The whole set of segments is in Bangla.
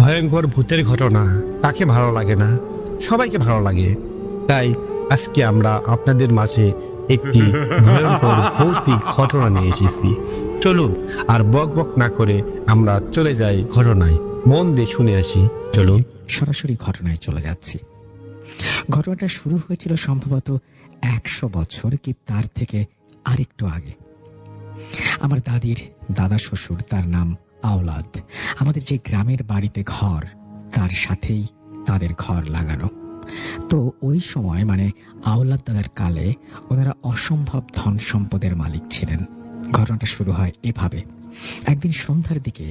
ভয়ঙ্কর ভূতের ঘটনা কাকে ভালো লাগে না? সবাইকে ভালো লাগে। তাই আজকে আমরা আপনাদের মাঝে একটি ভয়ঙ্কর ভৌতিক ঘটনা নিয়ে এসেছি। চলুন আর বক বক না করে আমরা চলে যাই ঘটনায়, মন দিয়ে শুনে আসি। চলুন সরাসরি ঘটনায় চলে যাচ্ছি। ঘটনাটা শুরু হয়েছিল সম্ভবত 100 বছর কি তার থেকে আরেকটু আগে। আমার দাদির দাদা শ্বশুর, তার নাম আওলাদ, আমাদের যে গ্রামের বাড়িতে ঘর তার সাথেই তাদের ঘর লাগানো। তো ওই সময় মানে আওলাদ দাদার কালে ওনারা অসম্ভব ধন সম্পদের মালিক ছিলেন। ঘটনাটা শুরু হয় এভাবে। একদিন সন্ধ্যার দিকে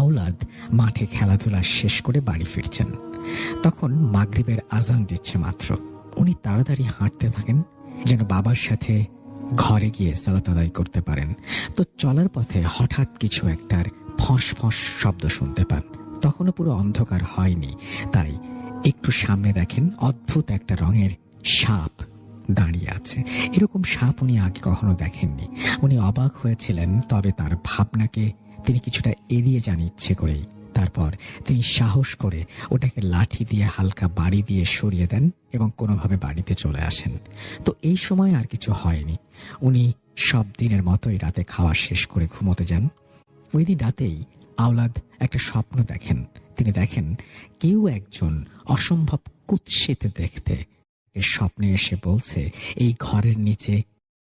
আওলাদ মাঠে খেলাধুলা শেষ করে বাড়ি ফিরছেন। তখন মাগরিবের আজান দিচ্ছে মাত্র। উনি তাড়াতাড়ি হাঁটতে থাকেন যেন বাবার সাথে ঘরে গিয়ে সালাত আদায় করতে পারেন। তো চলার পথে হঠাৎ কিছু একটার ফস ফস শব্দ শুনতে পান। তখনও পুরো অন্ধকার হয়নি, তাই একটু সামনে দেখেন অদ্ভুত একটা রঙের সাপ দাঁড়িয়ে আছে। এরকম সাপ উনি আগে কখনো দেখেননি। উনি অবাক হয়েছিলেন, তবে তার ভাবনাকে তিনি কিছুটা এড়িয়ে যান ইচ্ছে করেই। তারপর তিনি সাহস করে ওটাকে লাঠি দিয়ে হালকা বাড়ি দিয়ে সরিয়ে দেন এবং কোনোভাবে বাড়িতে চলে আসেন। তো এই সময় আর কিছু হয়নি। উনি সব দিনের মতোই রাতে খাওয়া শেষ করে ঘুমোতে যান। ওই দিন রাতেই আওলাদ একটা স্বপ্ন দেখেন। তিনি দেখেন কেউ একজন অসম্ভব কুৎসিত দেখতে স্বপ্নে এসে বলছে এই ঘরের নিচে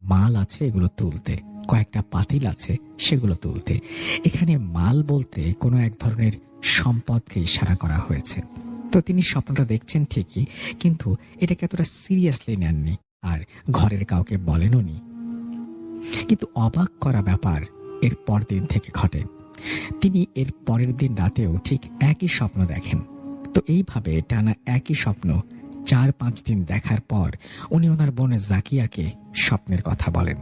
মাল আছে, এগুলো তুলতে, কয়েকটা পাতিল আছে, সেগুলো তুলতে। এখানে মাল বলতে কোনো এক ধরনের সম্পদকে ইশারা করা হয়েছে। তো তিনি স্বপ্নটা দেখছেন ঠিকই, কিন্তু এটাকে এতটা সিরিয়াসলি নেননি আর ঘরের কাউকে বলেননি। কিন্তু অবাক করা ব্যাপার এর পরদিন থেকে ঘটে। তিনি এর পরের দিন রাতেও ঠিক একই স্বপ্ন দেখেন। তো এইভাবে টানা একই স্বপ্ন 4-5 দিন দেখার পর উনি ওনার বোন জাকিয়াকে স্বপ্নের কথা বলেন।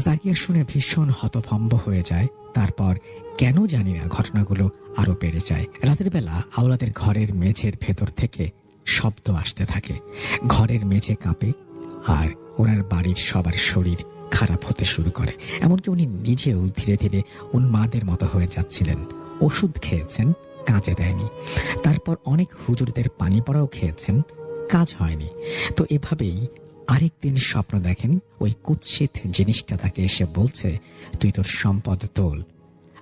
জাকিয়া শুনে ভীষণ হতভম্ব হয়ে যায়। তারপর কেন জানি না ঘটনাগুলো আরো বেড়ে যায়। রাতের বেলা আওলাদের ঘরের মেঝের ভেতর থেকে শব্দ আসতে থাকে। ঘরের মেঝে কাঁপে আর ওনার বাড়ির সবার শরীর খারাপ হতে শুরু করে। এমনকি উনি নিজেও ধীরে ধীরে উন্মাদের মতো হয়ে যাচ্ছিলেন। ওষুধ খেয়েছেন, কাজে দেয়নি। তারপর অনেক হুজুরদের পানি পড়াও খেয়েছেন, কাজ হয়নি। তো এভাবেই আরেকদিন স্বপ্ন দেখেন ওই কুৎসিত জিনিসটা তাকে এসে বলছে, তুই তোর সম্পদ তোল,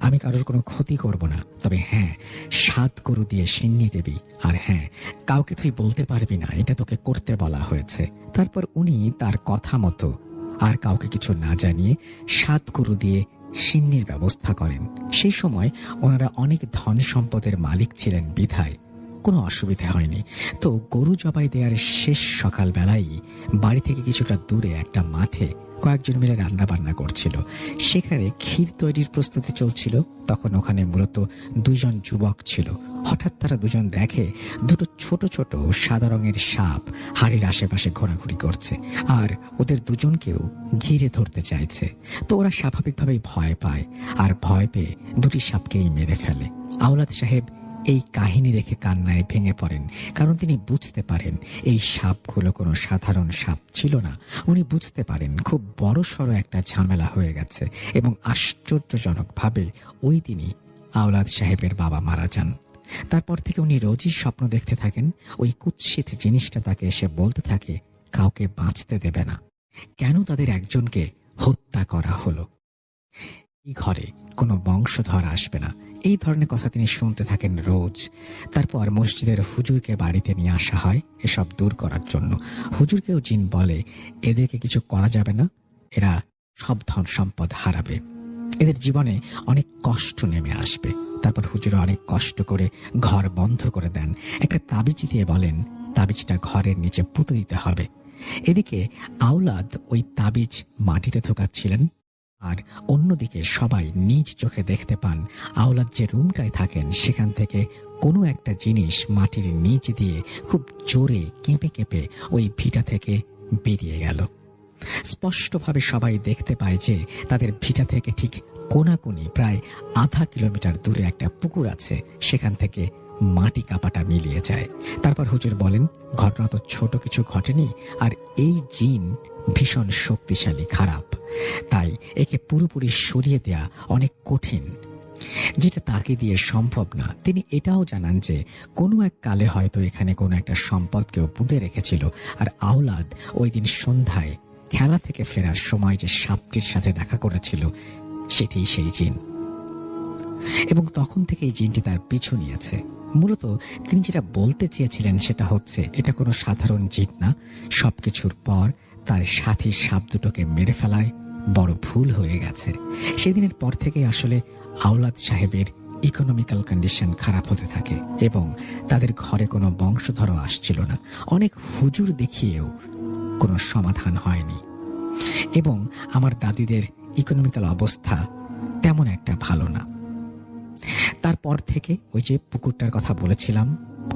আমি কারোর কোনো ক্ষতি করব না, তবে হ্যাঁ 7 গরু দিয়ে সিন্নি দিবি, আর হ্যাঁ কাউকে তুই বলতে পারবি না, এটা তোকে করতে বলা হয়েছে। তারপর উনি তার কথা মতো আর কাউকে কিছু না জানিয়ে 7 গরু দিয়ে সিন্নির ব্যবস্থা করেন। সেই সময় ওনারা অনেক ধন সম্পদের মালিক ছিলেন বিধায় কোনো অসুবিধা হয়নি। তো গরু জবাই দেওয়ার শেষ সকালবেলায় বাড়ি থেকে কিছুটা দূরে একটা মাঠে কয়েকজন মিলে রান্না বান্না করছিল। সেখানে ক্ষীর তৈরির প্রস্তুতি চলছিল। তখন ওখানে মূলত 2 জন যুবক ছিল। হঠাৎ তারা দুজন দেখে দুটো ছোট ছোট সাদা রঙের সাপ হাড়ির আশেপাশে ঘোরাঘুরি করছে আর ওদের দুজনকেও ঘিরে ধরতে চাইছে। তো ওরা স্বাভাবিকভাবেই ভয় পায় আর ভয় পেয়ে দুটি সাপকেই মেরে ফেলে। আওলাদ সাহেব এই কাহিনী দেখে কান্নায় ভেঙে পড়েন, কারণ তিনি বুঝতে পারেন এই সাপগুলো কোনো সাধারণ সাপ ছিল না। উনি বুঝতে পারেন খুব বড়সড় একটা ঝামেলা হয়ে গেছে এবং আশ্চর্যজনকভাবে ওই দিনই আওলাদ সাহেবের বাবা মারা যান। তারপর থেকে উনি রোজই স্বপ্ন দেখতে থাকেন। ওই কুৎসিত জিনিসটা তাকে এসে বলতে থাকে কাউকে বাঁচতে দেবে না। কেন তাদের একজনকে হত্যা করা হলো, এই ঘরে কোনো বংশধর আসবে না, এই ধরনের কথা তিনি শুনতে থাকেন রোজ। তারপর মসজিদের হুজুরকে বাড়িতে নিয়ে আসা হয় এসব দূর করার জন্য। হুজুরকেও জিন বলে এদেরকে কিছু করা যাবে না, এরা সব ধন সম্পদ হারাবে, এদের জীবনে অনেক কষ্ট নেমে আসবে। তারপর হুজুর অনেক কষ্ট করে ঘর বন্ধ করে দেন। একটা তাবিজ দিয়ে বলেন তাবিজটা ঘরের নিচে পুঁতে দিতে হবে। এদিকে আওলাদ ওই তাবিজ মাটিতে ঢোকাচ্ছিলেন আর অন্যদিকে সবাই নিজ চোখে দেখতে পান আওলাদ যে রুমটায় থাকেন সেখান থেকে কোনো একটা জিনিস মাটির নিচ দিয়ে খুব জোরে কেঁপে কেঁপে ওই ভিটা থেকে বেরিয়ে গেল। স্পষ্টভাবে সবাই দেখতে পায় যে তাদের ভিটা থেকে ঠিক কোনাকুনি প্রায় আধা কিলোমিটার দূরে একটা পুকুর আছে, সেখান থেকে মাটি কাপাটা মিলিয়ে যায়। তারপর হুজুর বলেন ঘটনা তো ছোট কিছু ঘটেনি, আর এই জিন ভীষণ শক্তিশালী, খারাপ, তাই একে পুরোপুরি সরিয়ে দেয়া অনেক কঠিন। যেটা তাকে দিয়ে সম্ভব না। তিনি এটাও জানান যে কোনো এক কালে হয়তো এখানে কোনো একটা সম্পদ কেউ পুঁতে রেখেছিল, আর আওলাদ ওই দিন সন্ধ্যায় খেলা থেকে ফেরার সময় যে সাপটির সাথে দেখা করেছিল সেটিই সেই জিন, এবং তখন থেকে এই জিনটি তার পিছু নিয়েছে। মূলত তিনি যেটা বলতে চেয়েছিলেন সেটা হচ্ছে, এটা কোনো সাধারণ জিন না। সবকিছুর পর তার সাথী সাপ দুটোকে মেরে ফেলায় বড় ভুল হয়ে গেছে। সেদিনের পর থেকেই আসলে আওলাদ সাহেবের ইকোনমিক্যাল কন্ডিশন খারাপ হতে থাকে এবং তাদের ঘরে কোনো বংশধরও আসছিল না। অনেক হুজুর দেখিয়েও কোনো সমাধান হয়নি, এবং আমার দাদিদের ইকোনমিক্যাল অবস্থা তেমন একটা ভালো না। তারপর থেকে ওই যে পুকুরটার কথা বলেছিলাম,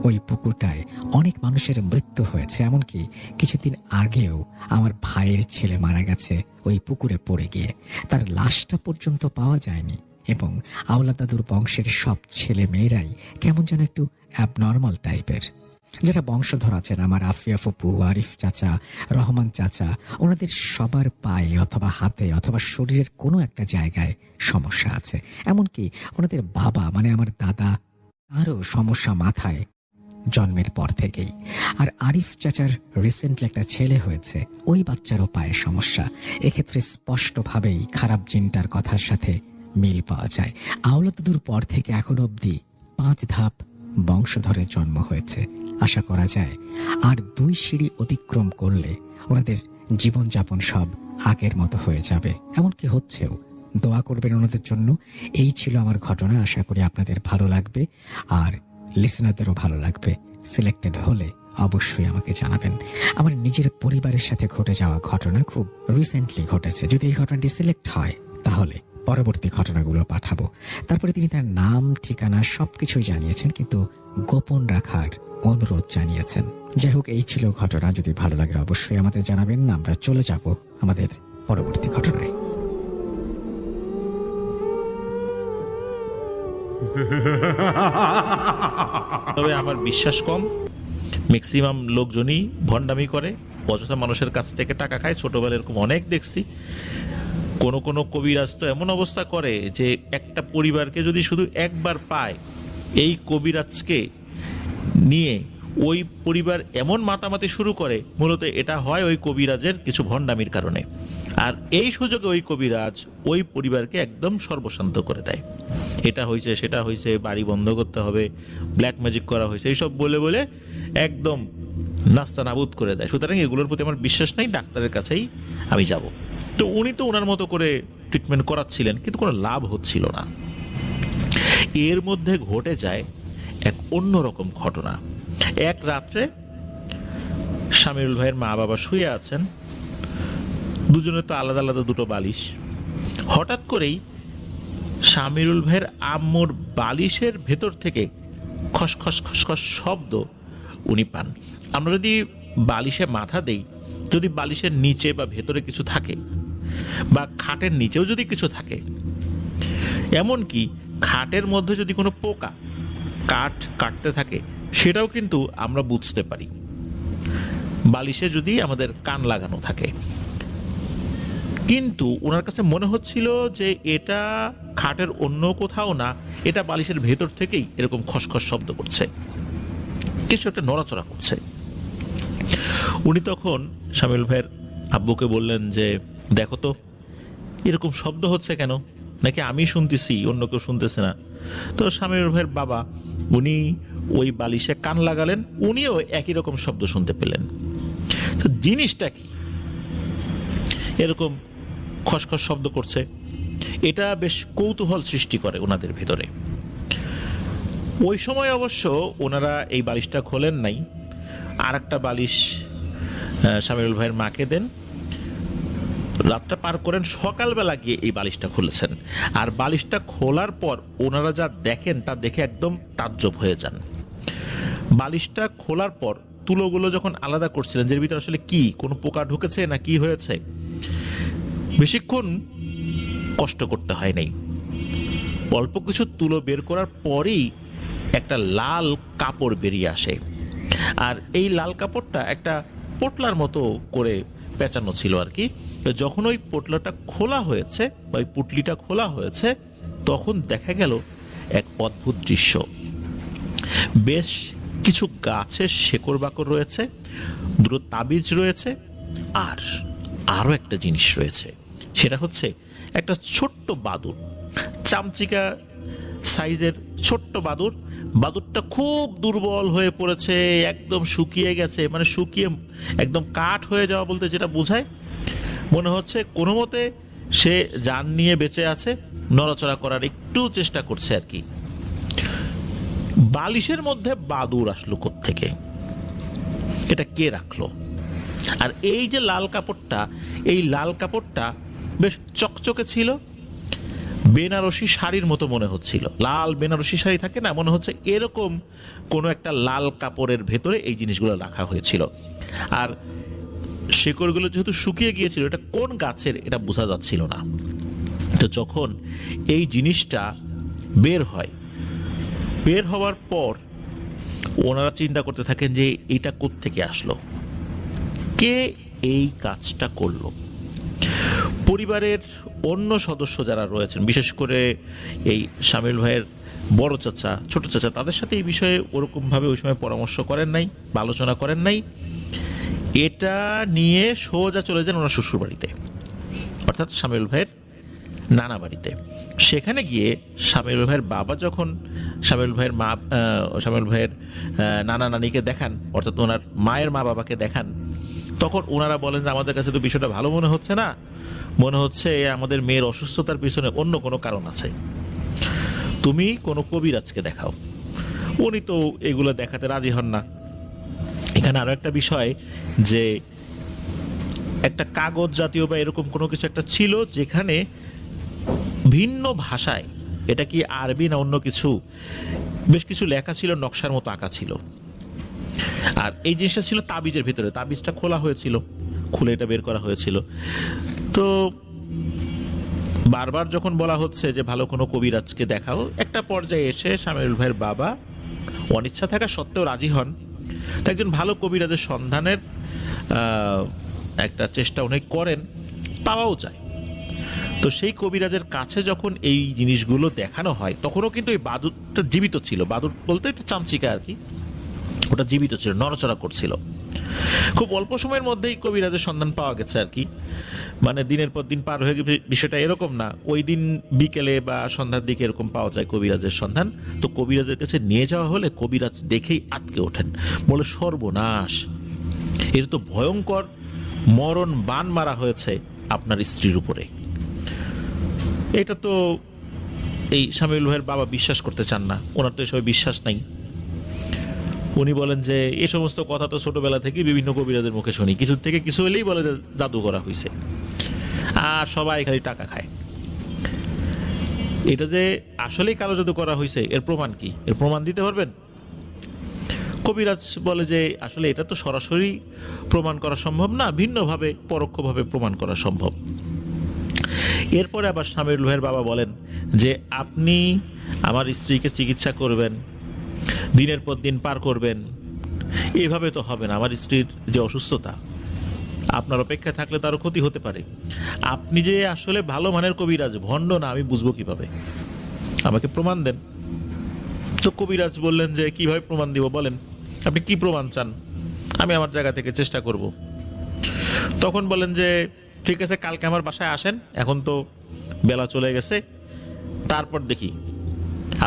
ওই পুকুরটায় অনেক মানুষের মৃত্যু হয়েছে। এমনকি কিছুদিন আগেও আমার ভাইয়ের ছেলে মারা গেছে ওই পুকুরে পড়ে গিয়ে, তার লাশটা পর্যন্ত পাওয়া যায়নি। এবং আওলাদ দাদুর বংশের সব ছেলে মেয়েরাই কেমন যেন একটু অ্যাবনর্মাল টাইপের। যারা বংশধর আছেন, আমার আফিয়া ফুপু, আরিফ চাচা, রহমান চাচা, ওনাদের সবার পায়ে অথবা হাতে অথবা শরীরের কোনো একটা জায়গায় সমস্যা আছে। এমনকি ওনাদের বাবা মানে আমার দাদা, আরও সমস্যা মাথায় জন্মের পর থেকেই। আর আরিফ চাচার রিসেন্টলি একটা ছেলে হয়েছে, ওই বাচ্চারও পায়ে সমস্যা। এক্ষেত্রে স্পষ্টভাবেই খারাপ জিনটার কথার সাথে মিল পাওয়া যায়। আওলাদ দাদুর পর থেকে এখন অবধি 5 ধাপ বংশধরের জন্ম হয়েছে। আশা করা যায় আর 2 সিঁড়ি অতিক্রম করলে ওনাদের জীবনযাপন সব আগের মতো হয়ে যাবে, এমনকি হচ্ছেও। দোয়া করবেন ওনাদের জন্য। এই ছিল আমার ঘটনা। আশা করি আপনাদের ভালো লাগবে আর লিসেনারদেরও ভালো লাগবে। সিলেক্টেড হলে অবশ্যই আমাকে জানাবেন। আমার নিজের পরিবারের সাথে ঘটে যাওয়া ঘটনা খুব রিসেন্টলি ঘটেছে। যদি এই ঘটনাটি সিলেক্ট হয় তাহলে পরবর্তী ঘটনাগুলো পাঠাবো। তারপরে তিনি তার নাম, ঠিকানা সবকিছুই জানিয়েছেন, কিন্তু গোপন রাখার অনুরোধ জানিয়েছেন। যাই হোক, এই ছিল ঘটনা। যদি ভালো লাগে অবশ্যই আমাদের জানাবেন। আমরা চলে যাব আমাদের পরবর্তী ঘটনায়। তবে আমার বিশ্বাস কম, ম্যাক্সিমাম লোকজনই ভণ্ডামি করে, অযথা মানুষের কাছ থেকে টাকা খায়। ছোটবেলায় এরকম অনেক দেখছি। কোনো কবিরাজ তো এমন অবস্থা করে যে একটা পরিবারকে যদি শুধু একবার পায়, এই কবিরাজকে নিয়ে ওই পরিবার এমন মাতামাতি শুরু করে, মূলত এটা হয় ওই কবিরাজের কিছু ভণ্ডামির কারণে। আর এই সুযোগে ওই কবিরাজ ওই পরিবারকে একদম সর্বশান্ত করে দেয়। এটা হয়েছে, সেটা হয়েছে, বাড়ি বন্ধ করতে হবে, ব্ল্যাক ম্যাজিক করা হয়েছে, এইসব বলে বলে একদম নাস্তা নাবুদ করে দেয়। সুতরাং এগুলোর প্রতি আমার বিশ্বাস নেই, ডাক্তারের কাছেই আমি যাব। তো উনি তো ওনার মতো করে ট্রিটমেন্ট করাচ্ছিলেন, কিন্তু কোনো লাভ হচ্ছিল না। এর মধ্যে ঘটে যায় এক অন্যরকম ঘটনা। এক রাত্রে শামিরুল ভাইয়ের মা বাবা শুয়ে আছেন, দুজনে তো আলাদা আলাদা দুটো বালিশ। হঠাৎ করেই শামিরুল ভাইয়ের আম্মুর বালিশের ভেতর থেকে খসখস খসখস শব্দ উনি পান। আমরা যদি বালিশে মাথা দেই, যদি বালিশের নিচে বা ভেতরে কিছু থাকে, বা খাটের নিচেও যদি কিছু থাকে, এমনকি খাটের মধ্যে যদি কোনো পোকা কাঠ কাটতে থাকে, সেটাও কিন্তু আমরা বুঝতে পারি। বালিশে যদি আমাদের কান লাগানো থাকে। কিন্তু ওনার কাছে মনে হচ্ছিল যে এটা খাটের অন্য কোথাও না, এটা বালিশের ভেতর থেকেই এরকম খসখস শব্দ করছে, কিছু একটা নড়াচড়া করছে। উনি তখন শামিল ভাইয়ের আব্বুকে বললেন যে, দেখো তো এরকম শব্দ হচ্ছে কেন, নাকি আমি শুনতেছি অন্য কেউ শুনতেছে না? তো শামিল ভাইয়ের বাবা উনি ওই বালিশে কান লাগালেন, উনিও একই রকম শব্দ শুনতে পেলেন। তো জিনিসটা কি এরকম খসখস শব্দ করছে, এটা বেশ কৌতূহল সৃষ্টি করে ওনাদের ভিতরে। ওই সময় অবশ্য ওনারা এই বালিশটা খোলেন নাই, আর একটা বালিশ শামিরুল ভাইয়ের মাকে দেন, রাতটা পার করেন, সকালবেলা গিয়ে এই বালিশটা খুলেছেন। আর বালিশটা খোলার পর ওনারা যা দেখেন তা দেখে একদম তাজ্জব হয়ে যান। বালিশটা খোলার পর তুলোগুলো যখন আলাদা করছিলেন, যে ভিতরে আসলে কি কোনো পোকা ঢুকেছে না কি হয়েছে, বেশিক্ষণ কষ্ট করতে হয় নাই। অল্প কিছু তুলো বের করার পরেই একটা লাল কাপড় বেরিয়ে আসে। আর এই লাল কাপড়টা একটা পোটলার মতো করে পেঁচানো ছিল আর কি। যখন ওই পোটলাটা খোলা হয়েছে বা ওই পুটলিটা খোলা হয়েছে, তখন দেখা গেল এক অদ্ভুত দৃশ্য। বেশ কিছু গাছের শেকড় বাকড় রয়েছে, দুটো তাবিজ রয়েছে, আর আরও একটা জিনিস রয়েছে। সেটা হচ্ছে একটা ছোট্ট বাদুড়, চামচিকা সাইজের ছোট্ট বাদুড়। বাদুড়টা খুব দুর্বল হয়ে পড়েছে, একদম শুকিয়ে গেছে, মানে শুকিয়ে একদম কাঠ হয়ে যাওয়া বলতে যেটা বোঝায়, মনে হচ্ছে কোনো মতে সে জান নিয়ে বেঁচে আছে, নড়াচড়া করার একটু চেষ্টা করছে আর কি। বালিশের মধ্যে বাদুড় আসলো কোত্থেকে? এটা কে রাখলো? আর এই যে লাল কাপড়টা, এই লাল কাপড়টা বেশ চকচকে ছিল, বেনারসি শাড়ির মতো মনে হচ্ছিল। লাল বেনারসি শাড়ি থাকে না, মনে হচ্ছে এরকম কোনো একটা লাল কাপড়ের ভেতরে এই জিনিসগুলো রাখা হয়েছিল। আর শেকড়গুলো যেহেতু শুকিয়ে গিয়েছিল, এটা কোন গাছের এটা বোঝা যাচ্ছিল না। তো যখন এই জিনিসটা বের হয়, বের হওয়ার পর ওনারা চিন্তা করতে থাকেন যে এটা কোত্থেকে আসলো, কে এই কাজটা করলো। পরিবারের অন্য সদস্য যারা রয়েছেন, বিশেষ করে এই শামিল ভাইয়ের বড় চাচা, ছোট চাচা, তাদের সাথে এই বিষয়ে ওরকমভাবে ওই সময় পরামর্শ করেন নাই বা আলোচনা করেন নাই। এটা নিয়ে সোজা চলে যান ওনার শ্বশুর বাড়িতে, অর্থাৎ শামিল ভাইয়ের নানা বাড়িতে। সেখানে গিয়ে শামিল ভাইয়ের বাবা যখন শামিল ভাইয়ের নানা নানিকে দেখান, অর্থাৎ ওনার মায়ের মা বাবাকে দেখান, তখন ওনারা বলেন যে আমাদের কাছে তো বিষয়টা ভালো মনে হচ্ছে না, মনে হচ্ছে আমাদের মেয়ের অসুস্থতার পিছনে অন্য কোনো কারণ আছে, তুমি কোনো কবিরাজকে দেখাও। উনি তো এগুলো দেখাতে রাজি হন না। এখানে আরো একটা বিষয়, যে একটা কাগজ জাতীয় বা এরকম কোনো কিছু একটা ছিল, যেখানে ভিন্ন ভাষায়, এটা কি আরবি না অন্য কিছু, বেশ কিছু লেখা ছিল, নকশার মতো আঁকা ছিল। আর এই জিনিসটা ছিল তাবিজের ভিতরে, তাবিজটা খোলা হয়েছিল, খুলে এটা বের করা হয়েছিল। তো বারবার যখন বলা হচ্ছে যে ভালো কোনো কবিরাজকে দেখাও, একটা পর্যায়ে এসে শামিউল ভাইয়ের বাবা অনিচ্ছা থাকা সত্ত্বেও রাজি হন। তো একজন ভালো কবিরাজের সন্ধানের একটা চেষ্টা উনি করেন, পাওয়াও যায়। তো সেই কবিরাজের কাছে যখন এই জিনিসগুলো দেখানো হয়, তখনও কিন্তু এই বাদুড়টা জীবিত ছিল। বাদুড় বলতে একটা চামচিকা আর কি, ওটা জীবিত ছিল, নড়াচড়া করছিল। খুব অল্প সময়ের মধ্যেই কবিরাজের সন্ধান পাওয়া গেছে আর কি। মানে দিনের পর দিন পার হয়ে গেছে, বিষয়টা এরকম না ওই দিন বিকেলে বা সন্ধ্যার দিকে এরকম পাওয়া যায় কবিরাজের সন্ধান। তো কবিরাজের কাছে নিয়ে যাওয়া হলে কবিরাজ দেখেই আটকে ওঠেন, বলে সর্বনাশ, এর তো ভয়ঙ্কর মরণ বান মারা হয়েছে আপনার স্ত্রীর উপরে। এটা তো এই শামিউল ভাইয়ের বাবা বিশ্বাস করতে চান না, ওনার তো এসব বিশ্বাস নাই। উনি বলেন যে এই সমস্ত কথা তো ছোটবেলা থেকে বিভিন্ন কবিরাজের মুখে শুনি, কিছু থেকে কিছু হলেই বলে যে জাদু করা হয়েছে, আর সবাই খালি টাকা খায়। এটা যে আসলেই কালো জাদু করা হয়েছে, এর প্রমাণ কি? এর প্রমাণ দিতে পারবেন? কবিরাজ বলে যে আসলে এটা তো সরাসরি প্রমাণ করা সম্ভব না, ভিন্নভাবে পরোক্ষভাবে প্রমাণ করা সম্ভব। এরপরে আবার শামিউল ভাইয়ের বাবা বলেন যে আপনি আমার স্ত্রীকে চিকিৎসা করবেন, দিনের পর দিন পার করবেন, এভাবে তো হবে না। আমার স্ত্রীর যে অসুস্থতা, আপনার অপেক্ষায় থাকলে তারও ক্ষতি হতে পারে। আপনি যে আসলে ভালো মানের কবিরাজ, ভণ্ড না, আমি বুঝবো কিভাবে? আমাকে প্রমাণ দেন। তো কবিরাজ বললেন যে কিভাবে প্রমাণ দিব বলেন, আপনি কি প্রমাণ চান? আমি আমার জায়গা থেকে চেষ্টা করব। তখন বলেন যে ঠিক আছে, কালকে আমার বাসায় আসেন, এখন তো বেলা চলে গেছে, তারপর দেখি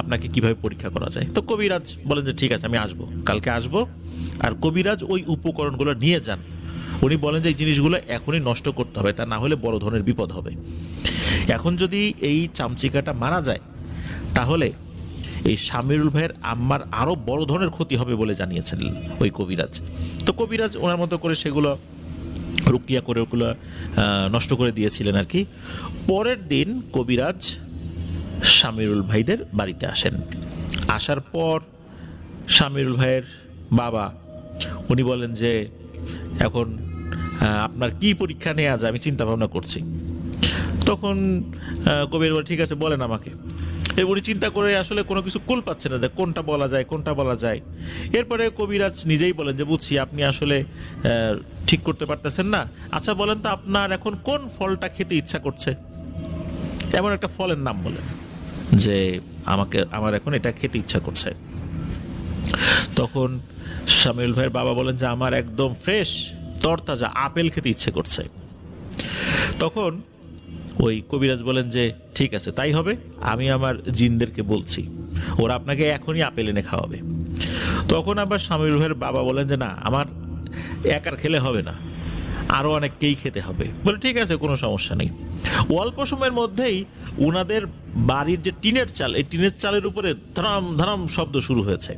আপনাকে কিভাবে পরীক্ষা করা যায়। তো কবিরাজ বলেন যে ঠিক আছে, আমি আসবো, কালকে আসবো। আর কবিরাজ ওই উপকরণগুলো নিয়ে যান। উনি বলেন যে এই জিনিসগুলো এখনই নষ্ট করতে হবে, তা না হলে বড় ধরনের বিপদ হবে। এখন যদি এই চামচিকাটা মারা যায়, তাহলে এই শামিউল ভাইয়ের আম্মার আরো বড় ধরনের ক্ষতি হবে বলে জানিয়েছেন ওই কবিরাজ। তো কবিরাজ ওনার মতো করে সেগুলো রুকিয়া করে ওগুলো নষ্ট করে দিয়েছিলেন আর কি। পরের দিন কবিরাজ শামিউল ভাইদের বাড়িতে আসেন। আসার পর শামিউল ভাইয়ের বাবা উনি বলেন যে এখন আপনার কি পরীক্ষা নেওয়া যায়, আমি চিন্তা ভাবনা করছি। তখন কবির বলে ঠিক আছে, বলেন আমাকে। উনি চিন্তা করে আসলে কোনো কিছু কুল পাচ্ছে না যে কোনটা বলা যায়, কোনটা বলা যায়। এরপরে কবিরাজ নিজেই বলেন যে বুঝছি, আপনি আসলে ঠিক করতে পারতেছেন না। আচ্ছা বলেন তো, আপনার এখন কোন ফলটা খেতে ইচ্ছা করছে? এমন একটা ফলের নাম বলেন যে আমার এখন এটা খেতে ইচ্ছা করছে। তখন শামিউল ভাইয়ের বাবা বলেন যে আমার একদম ফ্রেশ তরতাজা আপেল খেতে ইচ্ছে করছে। তখন ওই কবিরাজ বলেন যে ঠিক আছে তাই হবে, আমি আমার জিনদেরকে বলছি ওরা আপনাকে এখনই আপেল এনে খাওয়াবে। তখন আবার শামিউল ভাইয়ের বাবা বলেন যে না, আমার একার খেলে হবে না, আরও অনেককেই খেতে হবে। বলে ঠিক আছে, কোনো সমস্যা নেই। অল্প সময়ের মধ্যেই উনাদের বাড়ির যে টিনের চাল, এই টিনের চালের উপরে ধারাম ধারাম শব্দ শুরু হয়েছে।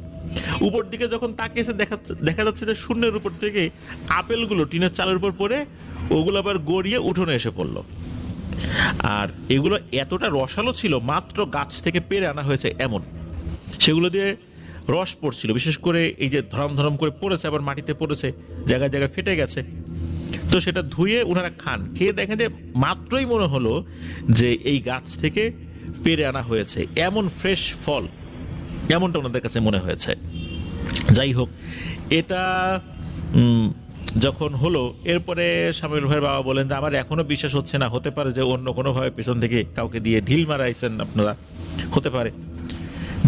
উপর দিকে যখন তাকিয়েছে দেখা যাচ্ছে যে শূন্যের উপর থেকে আপেলগুলো টিনের চালের উপর পড়ে ওগুলো আবার গড়িয়ে উঠোনে এসে পড়লো। আর এগুলো এতটা রসালো ছিল, মাত্র গাছ থেকে পেরে আনা হয়েছে এমন, সেগুলো দিয়ে রস পড়ছিল। বিশেষ করে এই যে ধরম ধরম করে পড়েছে, আবার মাটিতে পড়েছে, জায়গায় জায়গায় ফেটে গেছে। তো সেটা ধুয়ে ওনারা খান, খেয়ে দেখেন যে মাত্রই মনে হলো যে এই গাছ থেকে পেরে আনা হয়েছে, এমন ফ্রেশ ফল, এমনটা ওনাদের কাছে মনে হয়েছে। যাই হোক, এটা যখন হলো, এরপরে শামিউল ভাইয়ের বাবা বলেন যে আমার এখনো বিশ্বাস হচ্ছে না, হতে পারে যে অন্য কোনোভাবে পেছন থেকে কাউকে দিয়ে ঢিল মারাইছেন আপনারা, হতে পারে।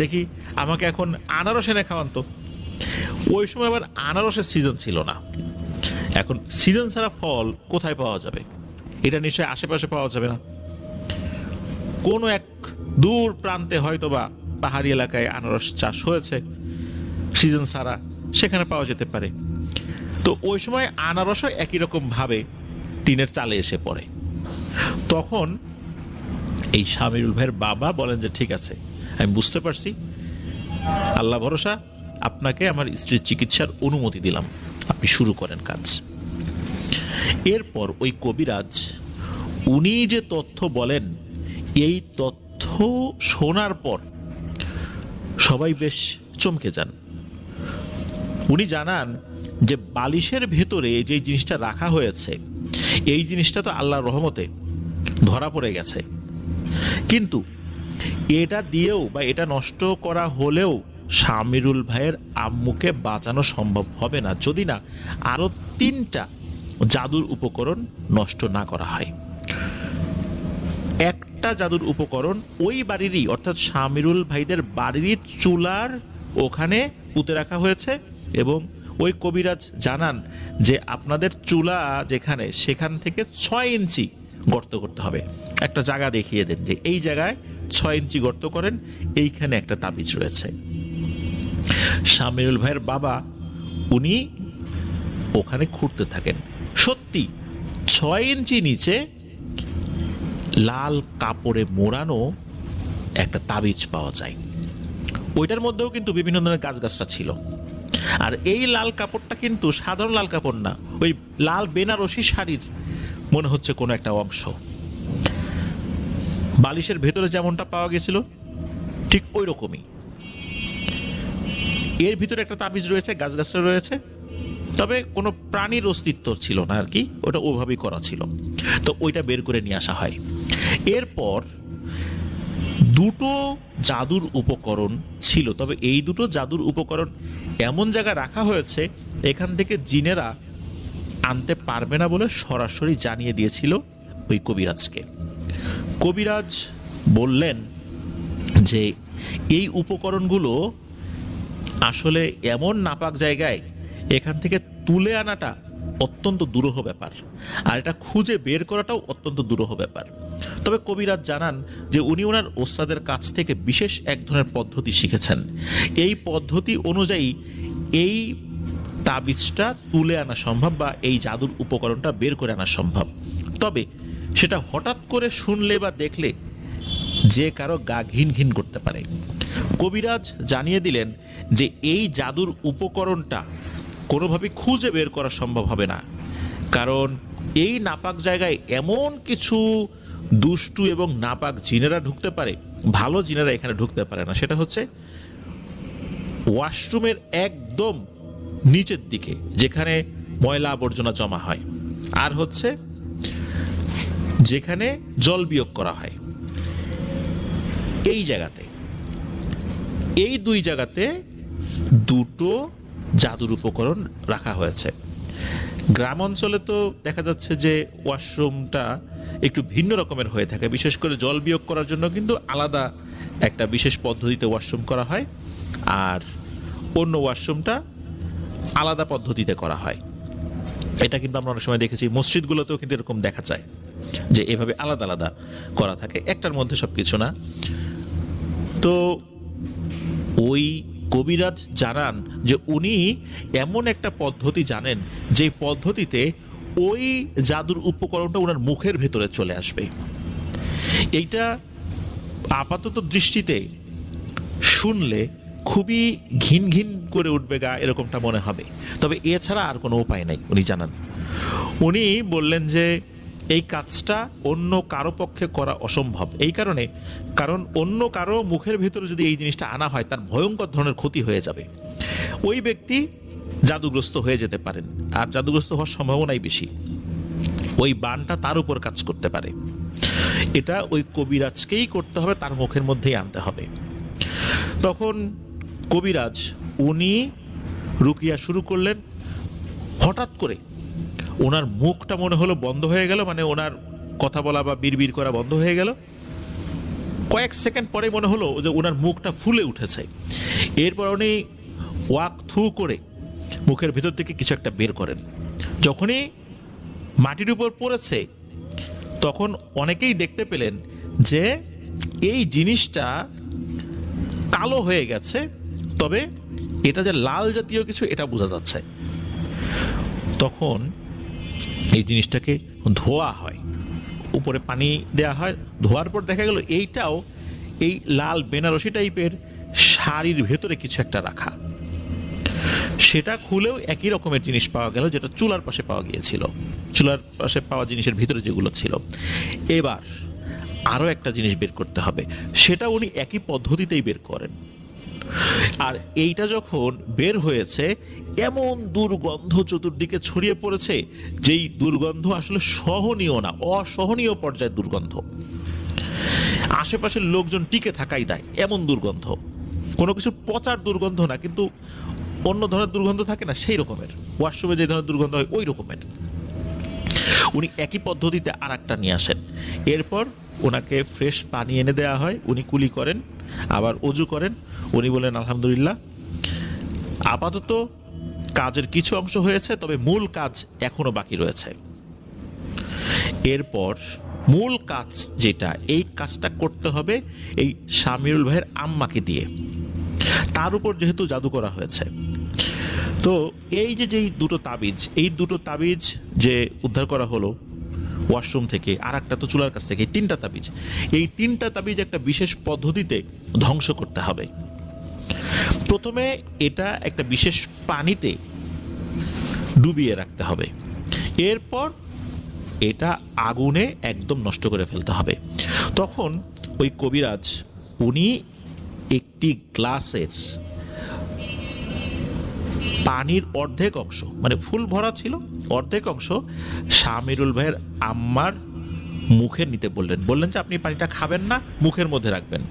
দেখি আমাকে এখন আনারস এনে খাওয়ান তো। ওই সময় আবার আনারসের সিজন ছিল না। এখন সিজন ছাড়া ফল কোথায় পাওয়া যাবে? এটা নিশ্চয়ই আশেপাশে পাওয়া যাবে না, কোনো এক দূর প্রান্তে হয়তোবা পাহাড়ি এলাকায় আনারস চাষ হয়েছে সিজন ছাড়া, সেখানে পাওয়া যেতে পারে। তো ওই সময় আনারসও একই রকম ভাবে টিনের চালে এসে পড়ে। তখন এই শামিউল ভাইয়ের বাবা বলেন যে ঠিক আছে, আমি বুঝতে পারছি, আল্লাহ ভরসা, আপনাকে আমার স্ত্রীর চিকিৎসার অনুমতি দিলাম, আপনি শুরু করেন কাজ। এরপর ওই কবিরাজ উনি যে তথ্য বলেন, এই তথ্য শোনার পর সবাই বেশ চমকে যান। উনি জানান যে বালিশের ভেতরে যে জিনিসটা রাখা হয়েছে, এই জিনিসটা তো আল্লাহর রহমতে ধরা পড়ে গেছে, কিন্তু এটা দিয়েও বা এটা নষ্ট করা হলেও শামিরুল ভাইয়ের আম্মুকে বাঁচানো সম্ভব হবে না, যদি না আরো 3টা জাদুর উপকরণ নষ্ট না করা হয়। একটা জাদুর উপকরণ ওই বাড়িরই, অর্থাৎ শামিরুল ভাইদের বাড়িরই চুলার ওখানে পুঁতে রাখা হয়েছে, এবং ওই কবিরাজ জানান যে আপনাদের চুলা যেখানে, সেখান থেকে 6 ইঞ্চি গর্ত করতে হবে। একটা জায়গা দেখিয়ে দেন যে এই জায়গায় 6 ইঞ্চি গর্ত করেন, এইখানে একটা তাবিজ রয়েছে। শামিরুল ভাইয়ের বাবা উনি ওখানে খুঁড়তে থাকেন। সত্যি 6 ইঞ্চি নিচে লাল কাপড়ে মোড়ানো একটা তাবিজ পাওয়া যায়। ওইটার মধ্যেও কিন্তু বিভিন্ন ধরনের গাছগাছরা ছিল। আর এই লাল কাপড়টা কিন্তু সাধারণ লাল কাপড় না, ওই লাল বেনারসি শাড়ির মনে হচ্ছে কোনো একটা অংশ। বালিশের ভেতরে যেমনটা পাওয়া গেছিল ঠিক ওই রকমই। এর ভিতরে একটা তাবিজ রয়েছে, গাছগাছরা রয়েছে, তবে কোনো প্রাণীর অস্তিত্ব ছিল না আর কি, ওটা ওইভাবেই করা ছিল। তো ওইটা বের করে নিয়ে আসা হয়। এরপর 2টো জাদুর উপকরণ ছিল, তবে এই 2টো জাদুর উপকরণ এমন জায়গায় রাখা হয়েছে এখান থেকে জিনেরা আনতে পারবে না বলে সরাসরি জানিয়ে দিয়েছিল ওই কবিরাজকে। কবিরাজ বললেন যে এই উপকরণগুলো আসলে এমন নাপাক জায়গায়, এখান থেকে তুলে আনাটা অত্যন্ত দুরূহ ব্যাপার, আর এটা খুঁজে বের করাটাও অত্যন্ত দুরূহ ব্যাপার। তবে কবিরাজ জানান যে উনি ওনার ওস্তাদের কাছ থেকে বিশেষ এক ধরনের পদ্ধতি শিখেছেন। এই পদ্ধতি অনুযায়ী এই তাবিজটা তুলে আনা সম্ভব, বা এই জাদুর উপকরণটা বের করে আনা সম্ভব। তবে সেটা হঠাৎ করে শুনলে বা দেখলে যে কারো গা ঘিন ঘিন করতে পারে। কবিরাজ জানিয়ে দিলেন যে এই জাদুর উপকরণটা কোনোভাবে খুঁজে বের করা সম্ভব হবে না, কারণ এই নাপাক জায়গায় এমন কিছু দুষ্টু এবং নাপাক জিনেরা ঢুকতে পারে, ভালো জিনেরা এখানে ঢুকতে পারে না। সেটা হচ্ছে ওয়াশরুমের একদম নিচের দিকে যেখানে ময়লা আবর্জনা জমা হয়, আর হচ্ছে যেখানে জল বিয়োগ করা হয়, এই জায়গাতে, এই 2 জায়গাতে 2টো জাদুর উপকরণ রাখা হয়েছে। গ্রাম অঞ্চলে তো দেখা যাচ্ছে যে ওয়াশরুমটা একটু ভিন্ন রকমের হয়ে থাকে, বিশেষ করে জল বিয়োগ করার জন্য কিন্তু আলাদা একটা বিশেষ পদ্ধতিতে ওয়াশরুম করা হয়, আর অন্য ওয়াশরুমটা আলাদা পদ্ধতিতে করা হয়। এটা কিন্তু আমরা অনেক সময় দেখেছি, মসজিদগুলোতেও কিন্তু এরকম দেখা যায় যে এভাবে আলাদা আলাদা করা থাকে, একটার মধ্যে সব কিছু না। তো ওই কবিরাজ জানান যে উনি এমন একটা পদ্ধতি জানেন যে পদ্ধতিতে ওই জাদুর উপকরণটা ওনার মুখের ভেতরে চলে আসবে। এইটা আপাতত দৃষ্টিতে শুনলে খুবই ঘিন ঘিন করে উঠবে গা, এরকমটা মনে হবে, তবে এছাড়া আর কোনো উপায় নাই উনি জানান। উনি বললেন যে এই কাজটা অন্য কারো পক্ষে করা অসম্ভব, এই কারণে কারণ অন্য কারো মুখের ভেতরে যদি এই জিনিসটা আনা হয় তার ভয়ঙ্কর ধরনের ক্ষতি হয়ে যাবে, ওই ব্যক্তি জাদুগ্রস্ত হয়ে যেতে পারেন, আর জাদুগ্রস্ত হওয়ার সম্ভাবনাই বেশি, ওই বানটা তার উপর কাজ করতে পারে। এটা ওই কবিরাজকেই করতে হবে, তার মুখের মধ্যেই আনতে হবে। তখন কবিরাজ উনি রুকিয়া শুরু করলেন। হঠাৎ করে ওনার মুখটা মনে হলো বন্ধ হয়ে গেল, মানে ওনার কথা বলা বা বিড়বিড় করা বন্ধ হয়ে গেল। কয়েক সেকেন্ড পরে মনে হলো যে ওনার মুখটা ফুলে উঠেছে। এরপর উনি ওয়াক থ্রু করে মুখের ভিতর থেকে কিছু একটা বের করেন। যখনই মাটির উপর পড়েছে তখন অনেকেই দেখতে পেলেন যে এই জিনিসটা কালো হয়ে গেছে, তবে এটা যে লাল জাতীয় কিছু এটা বোঝা যাচ্ছে। তখন এই জিনিসটাকে ধোয়া হয়, উপরে পানি দেয়া হয়, ধোয়ার পর দেখা গেল এইটাও এই লাল বেনারসি টাইপের শাড়ির ভেতরে কিছু একটা রাখা। সেটা খুলেও একই রকমের জিনিস পাওয়া গেল যেটা চুলার পাশে পাওয়া গিয়েছিল, চুলার পাশে পাওয়া জিনিসের ভিতরে যেগুলো ছিল। এবার আরও একটা জিনিস বের করতে হবে, সেটা উনি একই পদ্ধতিতেই বের করেন। আর এইটা যখন বের হয়েছে এমন দুর্গন্ধ চতুর্দিকে ছড়িয়ে পড়েছে, যেই দুর্গন্ধ আসলে সহনীয় না, অসহনীয় পর্যায়ের দুর্গন্ধ, আশেপাশের লোকজন টিকে থাকাই দায় এমন দুর্গন্ধ। কোনো কিছু পচার দুর্গন্ধ না, কিন্তু অন্য ধরনের দুর্গন্ধ থাকে না সেই রকমের, ওয়াশরুমে যে ধরনের দুর্গন্ধ হয় ওই রকমের। উনি একই পদ্ধতিতে আর একটা নিয়ে আসেন। এরপর ওনাকে ফ্রেশ পানি এনে দেওয়া হয়, উনি কুলি করেন, আবার অজু করেন। উনি বলেন আলহামদুলিল্লাহ, আপাতত কাজের কিছু অংশ হয়েছে, তবে মূল কাজ এখনো বাকি রয়েছে। এরপর মূল কাজ যেটা, এই কাজটা করতে হবে এই শামিরুল ভাইয়ের আম্মাকে দিয়ে, তার উপর যেহেতু জাদু করা হয়েছে। তো এই যে যেই দুটো তাবিজ, এই দুটো তাবিজ যে উদ্ধার করা হলো ওয়াশরুম থেকে, আর একটা তো চুলার কাছ থেকে, তিনটা তাবিজ, এই তিনটা তাবিজ একটা বিশেষ পদ্ধতিতে ধ্বংস করতে হবে। প্রথমে এটা একটা বিশেষ পানিতে ডুবিয়ে রাখতে হবে, এরপর এটা আগুনে একদম নষ্ট করে ফেলতে হবে। তখন ওই কবিরাজ উনি একটি গ্লাসের পানির অর্ধেক অংশ, মানে ফুল ভরা ছিল, অর্ধেক অংশ শামিরুল ভাইয়ের আম্মার মুখে নিতে বললেন যে আপনি পানিটা খাবেন না, মুখের মধ্যে রাখবেন,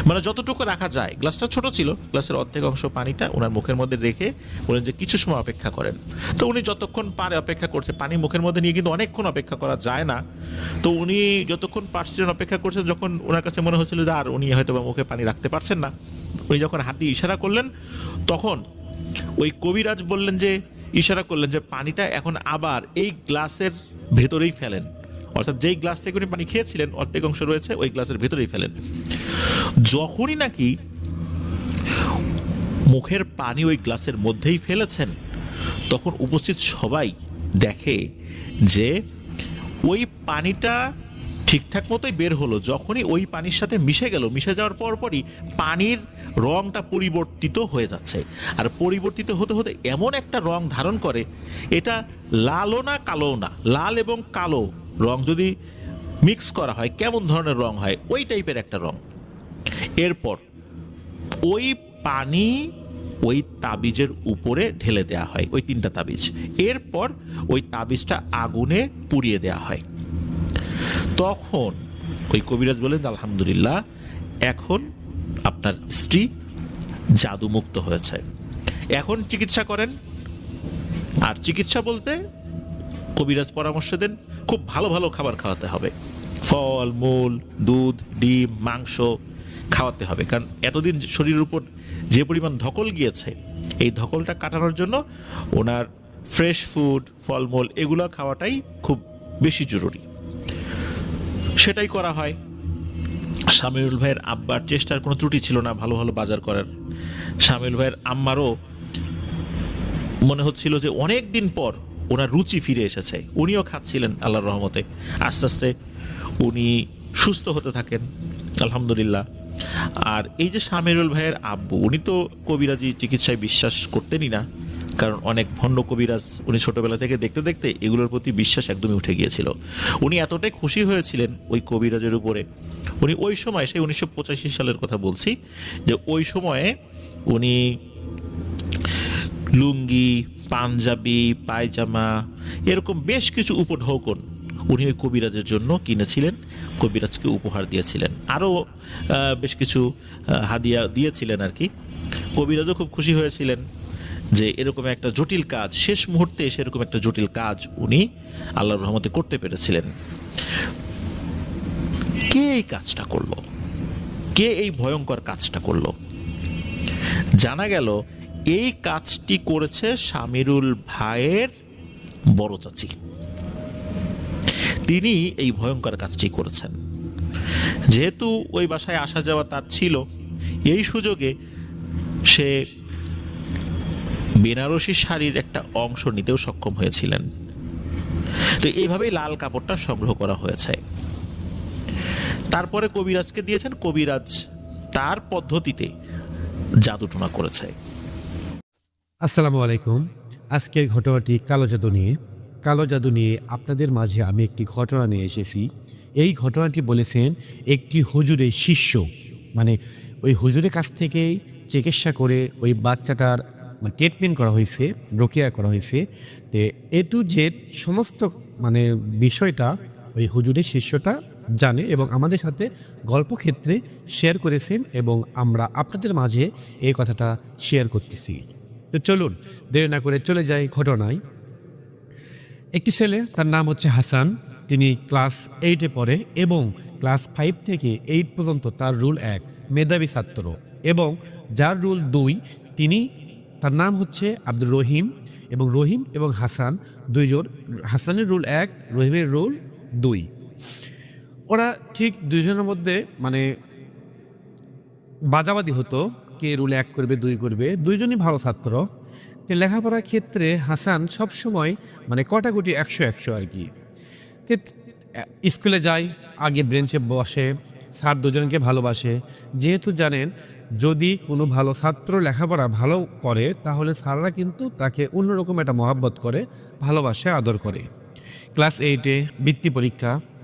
মানে যতটুকু রাখা যায়। গ্লাসটা ছোট ছিল, গ্লাসের অর্ধেক অংশ পানিটা ওনার মুখের মধ্যে রেখে বললেন যে কিছু সময় অপেক্ষা করেন। তো উনি যতক্ষণ পারে অপেক্ষা করছে, পানি মুখের মধ্যে নিয়ে কিন্তু অনেকক্ষণ অপেক্ষা করা যায় না, তো উনি যতক্ষণ পারছিলেন অপেক্ষা করছেন, যখন ওনার কাছে মনে হচ্ছিল যে আর উনি হয়তো বা মুখে পানি রাখতে পারছেন না, উনি যখন হাত দিয়ে ইশারা করলেন, তখন ওই কবিরাজ বললেন যে, ইশারা করলেন যে পানিটা এখন আবার এই গ্লাসের ভেতরেই ফেলেন, অর্থাৎ যেই গ্লাস থেকে উনি পানি খেয়েছিলেন অর্ধেক অংশ রয়েছে ওই গ্লাসের ভেতরেই ফেলেন। যখনই নাকি মুখের পানি ওই গ্লাসের মধ্যেই ফেলেছেন, তখন উপস্থিত সবাই দেখে যে ওই পানিটা ঠিকঠাক মতোই বের হলো। যখনই ওই পানির সাথে মিশে গেল, মিশে যাওয়ার পরপরই পানির রংটা পরিবর্তিত হয়ে যাচ্ছে, আর পরিবর্তিত হতে হতে এমন একটা রং ধারণ করে, এটা লালও না কালোও না, লাল এবং কালো রং যদি মিক্স করা হয় কেমন ধরনের রং হয়, ওই টাইপের একটা রং। এরপর ওই পানি ওই তাবিজের উপরে ঢেলে দেওয়া হয়, ওই তিনটা তাবিজ। এরপর ওই তাবিজটা আগুনে পুড়িয়ে দেওয়া হয়। তখন ওই কবিরাজ বলেন আলহামদুলিল্লাহ, এখন আপনার স্ত্রী জাদুমুক্ত হয়েছে, এখন চিকিৎসা করেন। আর চিকিৎসা বলতে কবিরাজ পরামর্শ দেন খুব ভালো ভালো খাবার খাওয়াতে হবে, ফল মূল, দুধ, ডিম, মাংস, খাওয়াতে হবে, কারণ এতদিন শরীরের উপর যে পরিমাণ ধকল গিয়েছে, এই ধকলটা কাটানোর জন্য ওনার ফ্রেশ ফুড, ফলমূল এগুলো খাওয়াটাই খুব বেশি জরুরি। সেটাই করা হয়। শামিউল ভাইয়ের আব্বার চেষ্টার কোনো ত্রুটি ছিল না ভালো ভালো বাজার করার। শামিউল ভাইয়ের আম্মারও মনে হচ্ছিল যে অনেক দিন পর ওনার রুচি ফিরে এসেছে, উনিও খাচ্ছিলেন আল্লাহর রহমতে। আস্তে আস্তে উনি সুস্থ হতে থাকেন আলহামদুলিল্লাহ। আর এই যে শামিউল ভাইয়ের আব্বু, উনি তো কবিরাজি চিকিৎসায় বিশ্বাস করতেনই না, কারণ অনেক ভণ্ড কবিরাজ উনি ছোটবেলা থেকে দেখতে দেখতে এগুলোর প্রতি বিশ্বাস একদমই উঠে গিয়েছিল। উনি এতটাই খুশি হয়েছিলেন ওই কবিরাজের উপরে, উনি ওই সময়, সেই 1985 সালের কথা বলছি, যে ওই সময়ে উনি লুঙ্গি, পাঞ্জাবি, পায়জামা এরকম বেশ কিছু উপঢৌকন উনি ওই কবিরাজের জন্য কিনেছিলেন, কবিরাজকে উপহার দিয়েছিলেন, আরও বেশ কিছু হাদিয়া দিয়েছিলেন আর কি। কবিরাজও খুব খুশি হয়েছিলেন যে এরকম একটা জটিল কাজ, শেষ মুহূর্তে সেরকম একটা জটিল কাজ উনি আল্লাহর রহমতে করতে পেরেছিলেন। কে এই কাজটা করলো? কে এই ভয়ঙ্কর কাজটা করলো? জানা গেল এই কাজটি করেছে শামিরুল ভাইয়ের বড় চাচি। তিনি এই ভয়ঙ্কর কাজটি করেছেন। যেহেতু ওই বাসায় আসা যাওয়া তার ছিল, এই সুযোগে সে বেনারসি শাড়ির একটা অংশ নিতেও সক্ষম হয়েছিলেন। তো এইভাবেই লাল কাপড়টা সংগ্রহ করা হয়েছে। তারপরে কবিরাজকে দিয়েছেন, কবিরাজ তার পদ্ধতিতে জাদুটোনা করেছে। আসসালামু আলাইকুম। আজকের ঘটনাটি কালো জাদু নিয়ে। কালো জাদু নিয়ে আপনাদের মাঝে আমি একটি ঘটনা নিয়ে এসেছি। এই ঘটনাটি বলেছেন একটি হুজুরের শিষ্য, মানে ওই হুজুরের কাছ থেকেই চিকিৎসা করে ওই বাচ্চাটার ট্রিটমেন্ট করা হয়েছে, রোকেয়া করা হয়েছে। তো এ টু জেড সমস্ত মানে বিষয়টা ওই হুজুরের শিষ্যটা জানে এবং আমাদের সাথে গল্প ক্ষেত্রে শেয়ার করেছেন, এবং আমরা আপনাদের মাঝে এই কথাটা শেয়ার করতেছি। তো চলুন দেরি না করে চলে যাই ঘটনায়। একটি ছেলে, তার নাম হচ্ছে হাসান। তিনি ক্লাস 8-এ পড়ে এবং ক্লাস 5 থেকে 8 পর্যন্ত তার রুল 1, মেধাবী ছাত্র, এবং যার রুল 2 তিনি, তার নাম হচ্ছে আব্দুর রহিম। এবং রহিম এবং হাসান দুইজন, হাসানের রুল 1, রহিমের রুল 2। ওরা ঠিক দুইজনের মধ্যে মানে বাদাবাদি হতো, কে রুল 1 করবে 2 করবে। দুইজনই ভালো ছাত্র। তো লেখাপড়ার ক্ষেত্রে হাসান সবসময় মানে কটাকুটি 100-100 আর কি। স্কুলে যায়, আগে বেঞ্চে বসে, স্যার দুজনকে ভালোবাসে। যেহেতু জানেন যদি কোনো ভালো ছাত্র লেখাপড়া ভালো করে তাহলে স্যাররা কিন্তু তাকে অন্যরকম একটা মহাব্বত করে, ভালোবাসে, আদর করে। ক্লাস 8-এ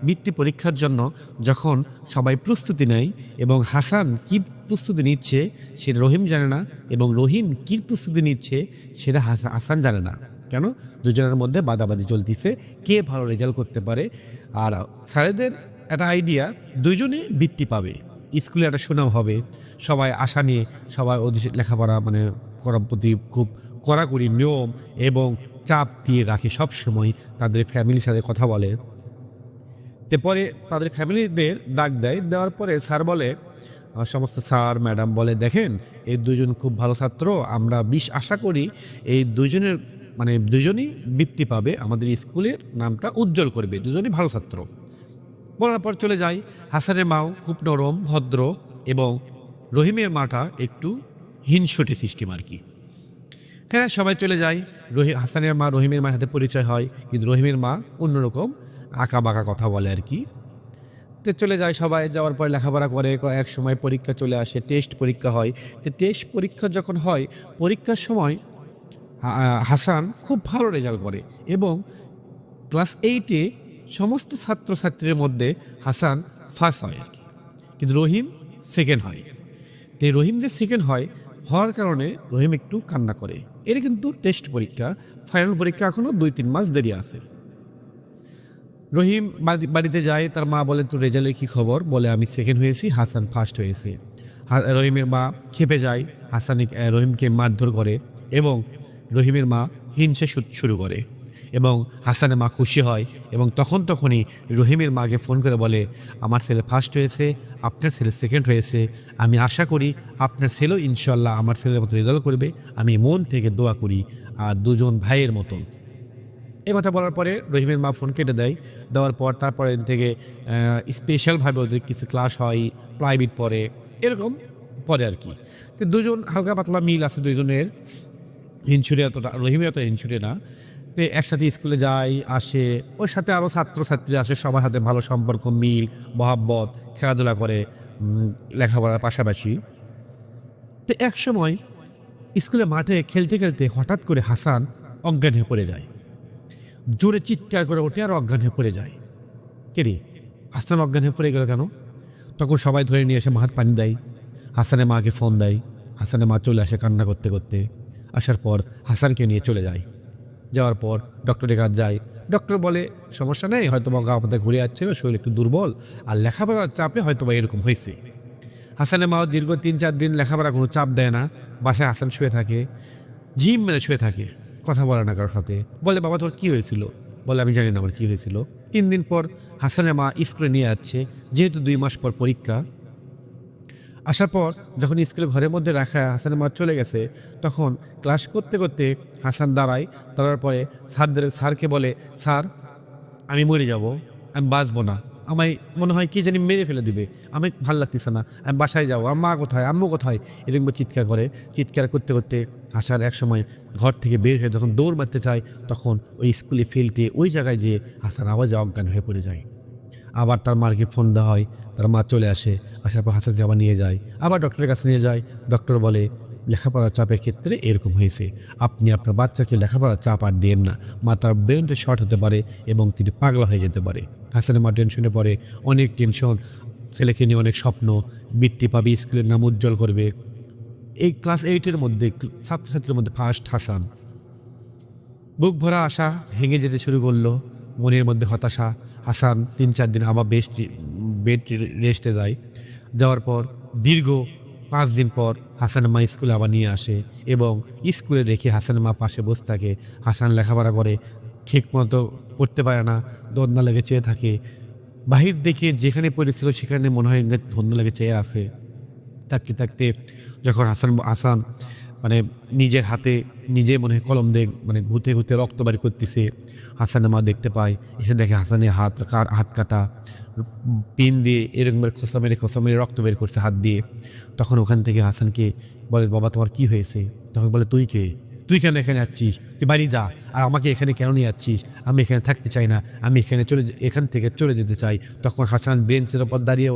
বৃত্তি পরীক্ষার জন্য যখন সবাই প্রস্তুতি নেয়, এবং হাসান কী প্রস্তুতি নিচ্ছে সেটা রহিম জানে না, এবং রহিম কী প্রস্তুতি নিচ্ছে সেটা হাসান জানে না। কেন? দুজনের মধ্যে বাদাবাদি চলতেছে কে ভালো রেজাল্ট করতে পারে। আর স্যারেদের একটা আইডিয়া, দুজনে বৃত্তি পাবে, স্কুলে একটা সুনাম হবে, সবাই আশা নিয়ে সবাই ওদের লেখাপড়া মানে করার প্রতি খুব কড়াকড়ি নিয়ম এবং চাপ দিয়ে রাখে, সবসময় তাদের ফ্যামিলির সাথে কথা বলে। পরে তাদের ফ্যামিলিদের ডাক দেয়, দেওয়ার পরে স্যার বলে, সমস্ত স্যার ম্যাডাম বলে, দেখেন এই দুজন খুব ভালো ছাত্র, আমরা আশা করি এই দুজনের মানে দুজনই বৃত্তি পাবে, আমাদের স্কুলের নামটা উজ্জ্বল করবে, দুজনই ভালো ছাত্র। বলার পর চলে যায়। হাসানের মাও খুব নরম ভদ্র, এবং রহিমের মাটা একটু হিংসুটে সিস্টেম আর কি। হ্যাঁ, সবাই চলে যায়। হাসানের মা রহিমের মায়ের হাতে পরিচয় হয়, কিন্তু রহিমের মা অন্যরকম আঁকা বাঁকা কথা বলে আর কি। তো চলে যায় সবাই, যাওয়ার পর লেখাপড়া করে। এক সময় পরীক্ষা চলে আসে, টেস্ট পরীক্ষা হয়। তো টেস্ট পরীক্ষা যখন হয়, পরীক্ষার সময় হাসান খুব ভালো রেজাল্ট করে, এবং ক্লাস 8-এ সমস্ত ছাত্রছাত্রীর মধ্যে হাসান ফার্স্ট হয় আর কি, কিন্তু রহিম সেকেন্ড হয়। তো রহিম যে সেকেন্ড হওয়ার কারণে রহিম একটু কান্না করে। এটা কিন্তু টেস্ট পরীক্ষা, ফাইনাল পরীক্ষা এখনও 2-3 মাস দেরি আছে। রহিম বাড়িতে যায়, তার মা বলে, তোর রেজাল্টের কী খবর? বলে, আমি সেকেন্ড হয়েছি, হাসান ফার্স্ট হয়েছে। রহিমের মা খেপে যায়, রহিমকে মারধর করে, এবং রহিমের মা হিংসা শুরু করে। এবং হাসানের মা খুশি হয় এবং তখনই রহিমের মাকে ফোন করে বলে, আমার ছেলে ফার্স্ট হয়েছে, আপনার ছেলে সেকেন্ড হয়েছে, আমি আশা করি আপনার ছেলেও ইনশাল্লাহ আমার ছেলের মতো রেজাল্ট করবে, আমি মন থেকে দোয়া করি, আর দুজন ভাইয়ের মতো। এই কথা বলার পরে রহিমের মা ফোন কেটে দেওয়ার পর তারপরে থেকে স্পেশালভাবে ওদের কিছু ক্লাস হয়, প্রাইভেট পড়ে, এরকম পরে আর কি। তো দুজন হালকা পাতলা মিল আছে দুজনের, হিনছুটে এতটা, রহিমের এত হিনছুটে না। তো একসাথে স্কুলে যায় আসে, ওর সাথে আরও ছাত্রছাত্রী আসে, সবার সাথে ভালো সম্পর্ক, মিল মহাব্বত, খেলাধুলা করে, লেখাপড়ার পাশাপাশি। তো এক সময় স্কুলে মাঠে খেলতে খেলতে হঠাৎ করে হাসান অজ্ঞান হয়ে পড়ে যায়, জোরে চিৎকার করে ওঠে আর অজ্ঞান হয়ে পড়ে যায়। কে রে, হাসান অজ্ঞান হয়ে পড়ে গেল কেন? তখন সবাই ধরে নিয়ে এসে হাত পানি দেয়, হাসানের মাকে ফোন দেয়, হাসানের মা চলে আসে কান্না করতে করতে। আসার পর হাসানকে নিয়ে চলে যায়, যাওয়ার পর ডক্টরের কাছে যায়। ডক্টর বলে সমস্যা নেই, হয়তো বা গা পাতা ঘুরে যাচ্ছিল, শরীর একটু দুর্বল আর লেখাপড়ার চাপে হয়তো বা এরকম হয়েছে। হাসানের মাও দীর্ঘ 3-4 দিন লেখাপড়া কোনো চাপ দেয় না, বাসায় হাসান শুয়ে থাকে, জিম মেরে শুয়ে থাকে, কথা বলে না কারোর সাথে। বলে বাবা তোর কী হয়েছিল? বলে আমি জানি না আমার কী হয়েছিল। 3 দিন পর হাসানের মা স্কুলে নিয়ে যাচ্ছে, যেহেতু 2 মাস পর পরীক্ষা। আসার পর যখন স্কুলে ঘরের মধ্যে রাখা হাসানের মা চলে গেছে, তখন ক্লাস করতে করতে হাসান দাঁড়ার পরে স্যারকে বলে, স্যার আমি মরে যাব, আমি বাঁচবো না, আমায় মনে হয় কি জানি মেরে ফেলে দিবে, আমি ভাল লাগতেছে না, আমি বাসায় যাবো, আমার মা কোথায়, আম্মু কোথায়, এরকম চিৎকার করে। চিৎকার করতে করতে হাসান এক সময় ঘর থেকে বের হয়ে যখন দৌড় মারতে চায়, তখন ওই স্কুলে ফিল্ডে ওই জায়গায় যেয়ে হাসান আবার অজ্ঞান হয়ে পড়ে যায়। আবার তার মাকে ফোন দেওয়া হয়, তার মা চলে আসে, আসার পর হাসানকে আবার নিয়ে যায়, আবার ডক্টরের কাছে নিয়ে যায়। ডক্টর বলে লেখাপড়ার চাপের ক্ষেত্রে এরকম হয়েছে, আপনি আপনার বাচ্চাকে লেখাপড়ার চাপ আর দেন না, মাথার ব্রেনটা শর্ট হতে পারে এবং তিনি পাগলা হয়ে যেতে পারে। হাসানের মা টেনশনে পড়ে, অনেক টেনশন, ছেলেকে নিয়ে অনেক স্বপ্ন, বৃত্তি পাবে, স্কুলের নাম উজ্জ্বল করবে। এই ক্লাস 8-এর মধ্যে ছাত্রছাত্রীর মধ্যে ফার্স্ট হাসান। বুক ভরা আশা ভেঙে যেতে শুরু করলো, মনের মধ্যে হতাশা। হাসান 3-4 দিন আবার বেড রেস্টে যায়। যাওয়ার পর দীর্ঘ 5 দিন পর হাসানের মা স্কুলে আবার নিয়ে আসে এবং স্কুলে রেখে হাসানের মা পাশে বসে থাকে। হাসান লেখাপড়া করে, ঠিক মতো পড়তে পারে না, দোলনা লেগে চেয়ে থাকে। বাহির দেখে যেখানে পড়েছিল সেখানে মনে হয় ধন্য লেগে চেয়ে আসে। থাকতে থাকতে যখন হাসান মানে নিজের হাতে নিজে মনে হয় কলম দিয়ে মানে ঘুতে ঘুতে রক্ত বাড়ি করতেছে, হাসানের মা দেখতে পায়, এসে দেখে হাসানের হাত কাটা, পিন দিয়ে এরকম খোসা মেরে রক্ত বের করছে হাত দিয়ে। তখন ওখান থেকে হাসানকে বলে, বাবা তোমার কি হয়েছে? তখন বলে, তুই কেন এখানে যাচ্ছিস? তুই বাড়ি যা, আর আমাকে এখানে কেন নিয়ে যাচ্ছিস? আমি এখানে থাকতে চাই না, আমি এখান থেকে চলে যেতে চাই। তখন হাসান বেঞ্চের ওপর দাঁড়িয়ে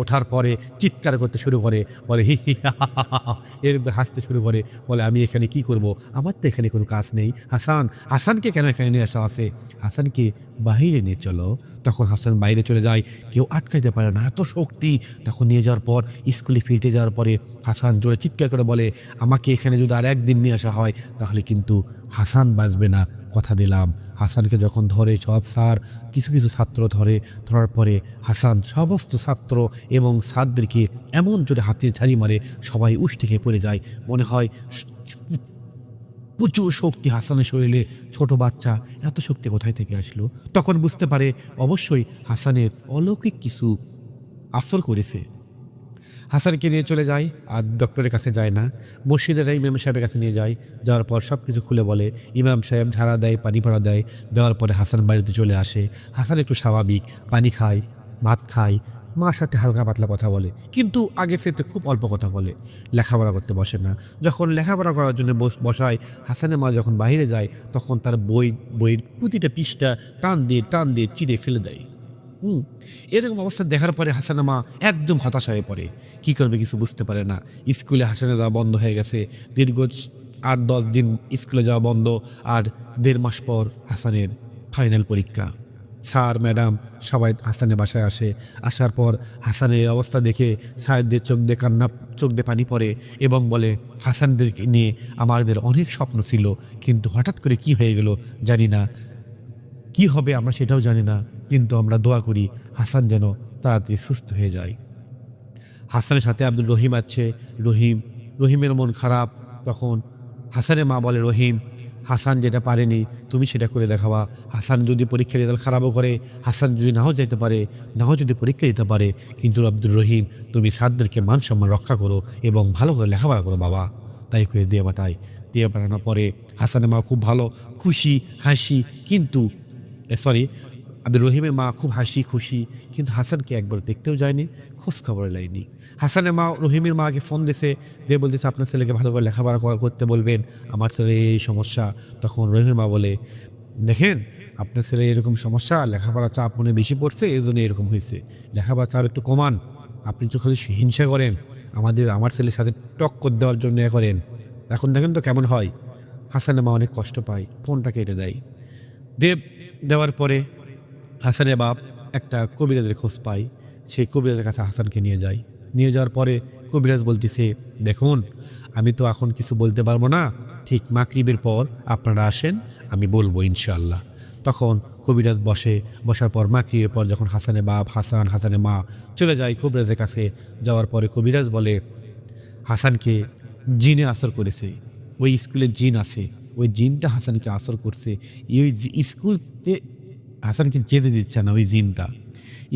ওঠার পরে চিৎকার করতে শুরু করে, বলে হি হি হা হা হা হা, এর হাসতে শুরু করে, বলে আমি এখানে কি করব, আমার তো এখানে কোনো কাজ নেই। হাসানকে কেন এখানে নিয়ে আসা আছে? হাসানকে বাহিরে নিয়ে চলো। তখন হাসান বাইরে চলে যায়, কেউ আটকাইতে পারে না, এত শক্তি। তখন নিয়ে যাওয়ার পর স্কুলে ফিরতে যাওয়ার পরে হাসান জোরে চিৎকার করে বলে, আমাকে এখানে যদি আর একদিন নিয়ে আসা হয় তাহলে কিন্তু হাসান বাঁচবে না, কথা দিলাম। হাসানকে যখন ধরে সব স্যার, কিছু ছাত্র ধরার পরে হাসান সমস্ত ছাত্র এবং স্যারদেরকে এমন জোরে হাতে ঝাড়ি মারে, সবাই উষ্ঠে খেয়ে পড়ে যায়। মনে হয় প্রচুর শক্তি হাসানের শরীরে, ছোট বাচ্চা, এত শক্তি কোথায় থেকে আসলো? তখন বুঝতে পারে অবশ্যই হাসানের অলৌকিক কিছু আসর করেছে। হাসানকে নিয়ে চলে যায়, আর ডক্টরের কাছে যায় না, মসজিদের ইমাম সাহেবের কাছে নিয়ে যায়। যাওয়ার পর সব কিছু খুলে বলে, ইমাম সাহেব ঝাড়া দেয়, পানি ভরা দেয়। দেওয়ার পরে হাসান বাড়িতে চলে আসে। হাসান একটু স্বাভাবিক, পানি খায়, ভাত খায়, মার সাথে হালকা পাতলা কথা বলে, কিন্তু আগের চেয়ে খুব অল্প কথা বলে। লেখাপড়া করতে বসে না। যখন লেখাপড়া করার জন্য বসায়, হাসানের মা যখন বাইরে যায়, তখন তার বইয়ের প্রতিটা পৃষ্ঠা টান দিয়ে চিড়ে ফেলে দেয়। এরকম অবস্থা দেখার পরে হাসানের মা একদম হতাশা হয়ে পড়ে, কী করবে কিছু বুঝতে পারে না। স্কুলে হাসানে যাওয়া বন্ধ হয়ে গেছে, দীর্ঘ 8-10 দিন স্কুলে যাওয়া বন্ধ। আর 1.5 মাস পর হাসানের ফাইনাল পরীক্ষা। স্যার ম্যাডাম সবাই হাসানের বাসায় আসে। আসার পর হাসানের অবস্থা দেখে সাহেবদের চোখ দিয়ে পানি পড়ে এবং বলে, হাসানদেরকে নিয়ে আমাদের অনেক স্বপ্ন ছিল, কিন্তু হঠাৎ করে কি হয়ে গেল জানি না, কি হবে আমরা সেটাও জানি না, কিন্তু আমরা দোয়া করি হাসান যেন তাড়াতাড়ি সুস্থ হয়ে যায়। হাসানের সাথে আব্দুল রহিম আছে। রহিমের মন খারাপ। তখন হাসানের মা বলে, রহিম হাসান যেটা পারেনি তুমি সেটা করে দেখাবা। হাসান যদি পরীক্ষা রেজাল্ট খারাপও করে, হাসান যদি নাও যেতে পারে, নাও যদি পরীক্ষা দিতে পারে, কিন্তু আব্দুর রহিম তুমি স্যারদেরকে মান সম্মান রক্ষা করো এবং ভালো করে লেখাপড়া করো বাবা। তাই করে দিয়ে পাঠায়। দিয়ে পাঠানোর পরে হাসানের মা খুব ভালো খুশি হাসি, কিন্তু সরি আব্দুর রহিমের মা খুব হাসি খুশি, কিন্তু হাসানকে একবার দেখতেও যায়নি, খোঁজ খবর লাইনি। হাসানের মা রহিমের মাকে ফোন দিয়েছে, দিয়ে বলতেছে আপনার ছেলেকে ভালো করে লেখাপড়া করতে বলবেন, আমার ছেলে এই সমস্যা। তখন রহিমের মা বলে দেখেন আপনার ছেলে এরকম সমস্যা, লেখাপড়া চাপ মনে বেশি পড়ছে, এই জন্য এরকম হয়েছে, লেখাপড়া চাপ একটু কমান। আপনি তো খালি হিংসা করেন, আমার ছেলের সাথে টক্কর দেওয়ার জন্য করেন। এখন দেখেন তো কেমন হয়। হাসানের মা অনেক কষ্ট পায়, ফোনটা কেটে দেয়। দেওয়ার পরে হাসানের বাপ একটা কবিরাজের খোঁজ পায়, সেই কবিরাজের কাছে হাসানকে নিয়ে যায়। নিয়ে যাওয়ার পরে কবিরাজ বলতেছে দেখুন আমি তো এখন কিছু বলতে পারবো না, ঠিক মাগরিবের পর আপনারা আসেন, আমি বলবো ইনশাআল্লাহ। তখন কবিরাজ বসার পর মাগরিবের পর যখন হাসানের বাপ হাসানের মা চলে যায় কবিরাজের কাছে, যাওয়ার পরে কবিরাজ বলে হাসানকে জিনে আসর করেছে, ওই স্কুলে জিন আছে, ওই জিনটা হাসানকে আসর করছে, এই স্কুলতে হাসানকে যেতে দিচ্ছে না ওই জিনটা,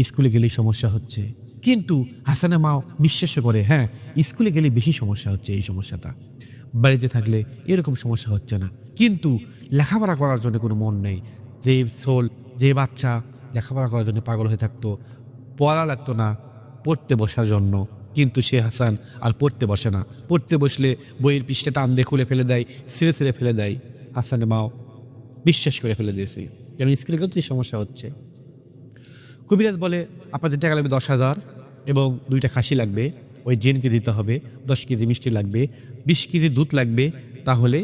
স্কুলে গেলেই সমস্যা হচ্ছে। কিন্তু হাসানের মা বিশ্বাস করে হ্যাঁ স্কুলে গেলে বেশি সমস্যা হচ্ছে, এই সমস্যাটা বাড়িতে থাকলে এরকম সমস্যা হচ্ছে না। কিন্তু লেখাপড়া করার জন্য কোনো মন নেই। যে বাচ্চা লেখাপড়া করার জন্য পাগল হয়ে থাকতো, পড়া লাগতো না পড়তে বসার জন্য, কিন্তু সে হাসান আর পড়তে বসে না। পড়তে বসলে বইয়ের পৃষ্ঠে টান দিয়ে খুলে ফেলে দেয়, ছিঁড়ে ফেলে দেয়। হাসানের মাও বিশ্বাস করে ফেলে দিয়েছে, যেন স্কুলে গেলে সমস্যা হচ্ছে। কবিরাজ বলে আপনাদের টাকা লাগবে 10,000 এবং 2টা খাসি লাগবে, ওই জিনকে দিতে হবে, 10 কেজি মিষ্টি লাগবে, 20 কেজি দুধ লাগবে, তাহলে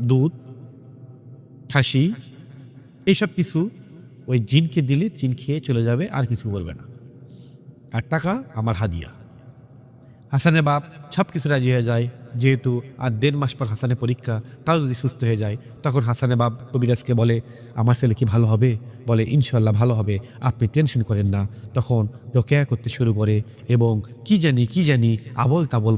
দুধ খাসি এইসব কিছু ওই জিনকে দিলে জিন খেয়ে চলে যাবে, আর কিছু করবে না, আর টাকা আমার হাদিয়া। হাসানের বাপ সব কিছু রাজি হয়ে যায়, যেহেতু আর 1.5 মাস পর হাসানের পরীক্ষা, তাও যদি সুস্থ হয়ে যায়। তখন হাসানের বাপ কবিরাজকে বলে আমার ছেলে কি ভালো হবে? বলে ইনশাল্লাহ ভালো হবে, আপনি টেনশন করেন না। তখন রোকেয়া করতে শুরু করে এবং কি জানি আবল তাবল